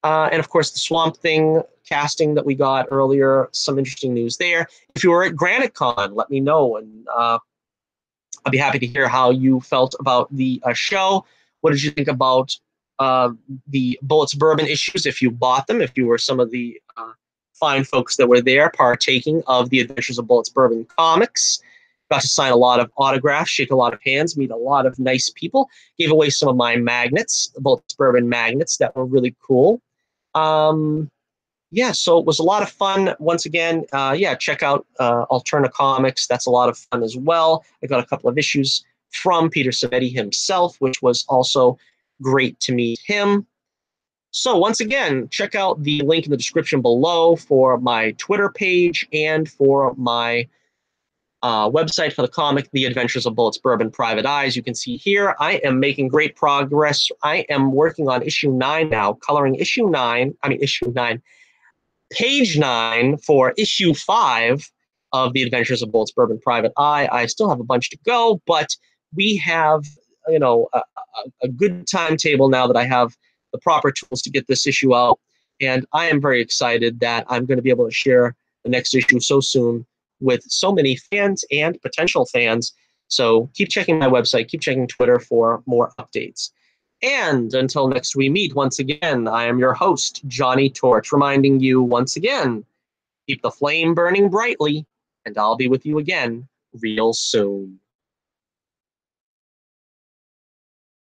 And of course, the Swamp Thing casting that we got earlier, some interesting news there. If you were at GraniteCon, let me know, and I'd be happy to hear how you felt about the show. What did you think about the Bullets Bourbon issues, if you bought them, if you were some of the fine folks that were there partaking of the Adventures of Bullets Bourbon comics? Got to sign a lot of autographs, shake a lot of hands, meet a lot of nice people. Gave away some of my magnets, Bullets Bourbon magnets, that were really cool. Yeah, so it was a lot of fun. Once again, check out Alterna Comics. That's a lot of fun as well. I got a couple of issues from Peter Savetti himself, which was also great to meet him. So once again, check out the link in the description below for my Twitter page and for my website for the comic, The Adventures of Bullets Bourbon Private Eyes. You can see here, I am making great progress. I am working on issue 9 now, coloring issue 9, page 9 for issue 5 of The Adventures of Bullets Bourbon Private Eye. I still have a bunch to go, but we have, a good timetable now that I have the proper tools to get this issue out. And I am very excited that I'm going to be able to share the next issue so soon with so many fans and potential fans. So keep checking my website, keep checking Twitter for more updates. And until next we meet, once again, I am your host, Johnnie Torch, reminding you once again, keep the flame burning brightly, and I'll be with you again real soon.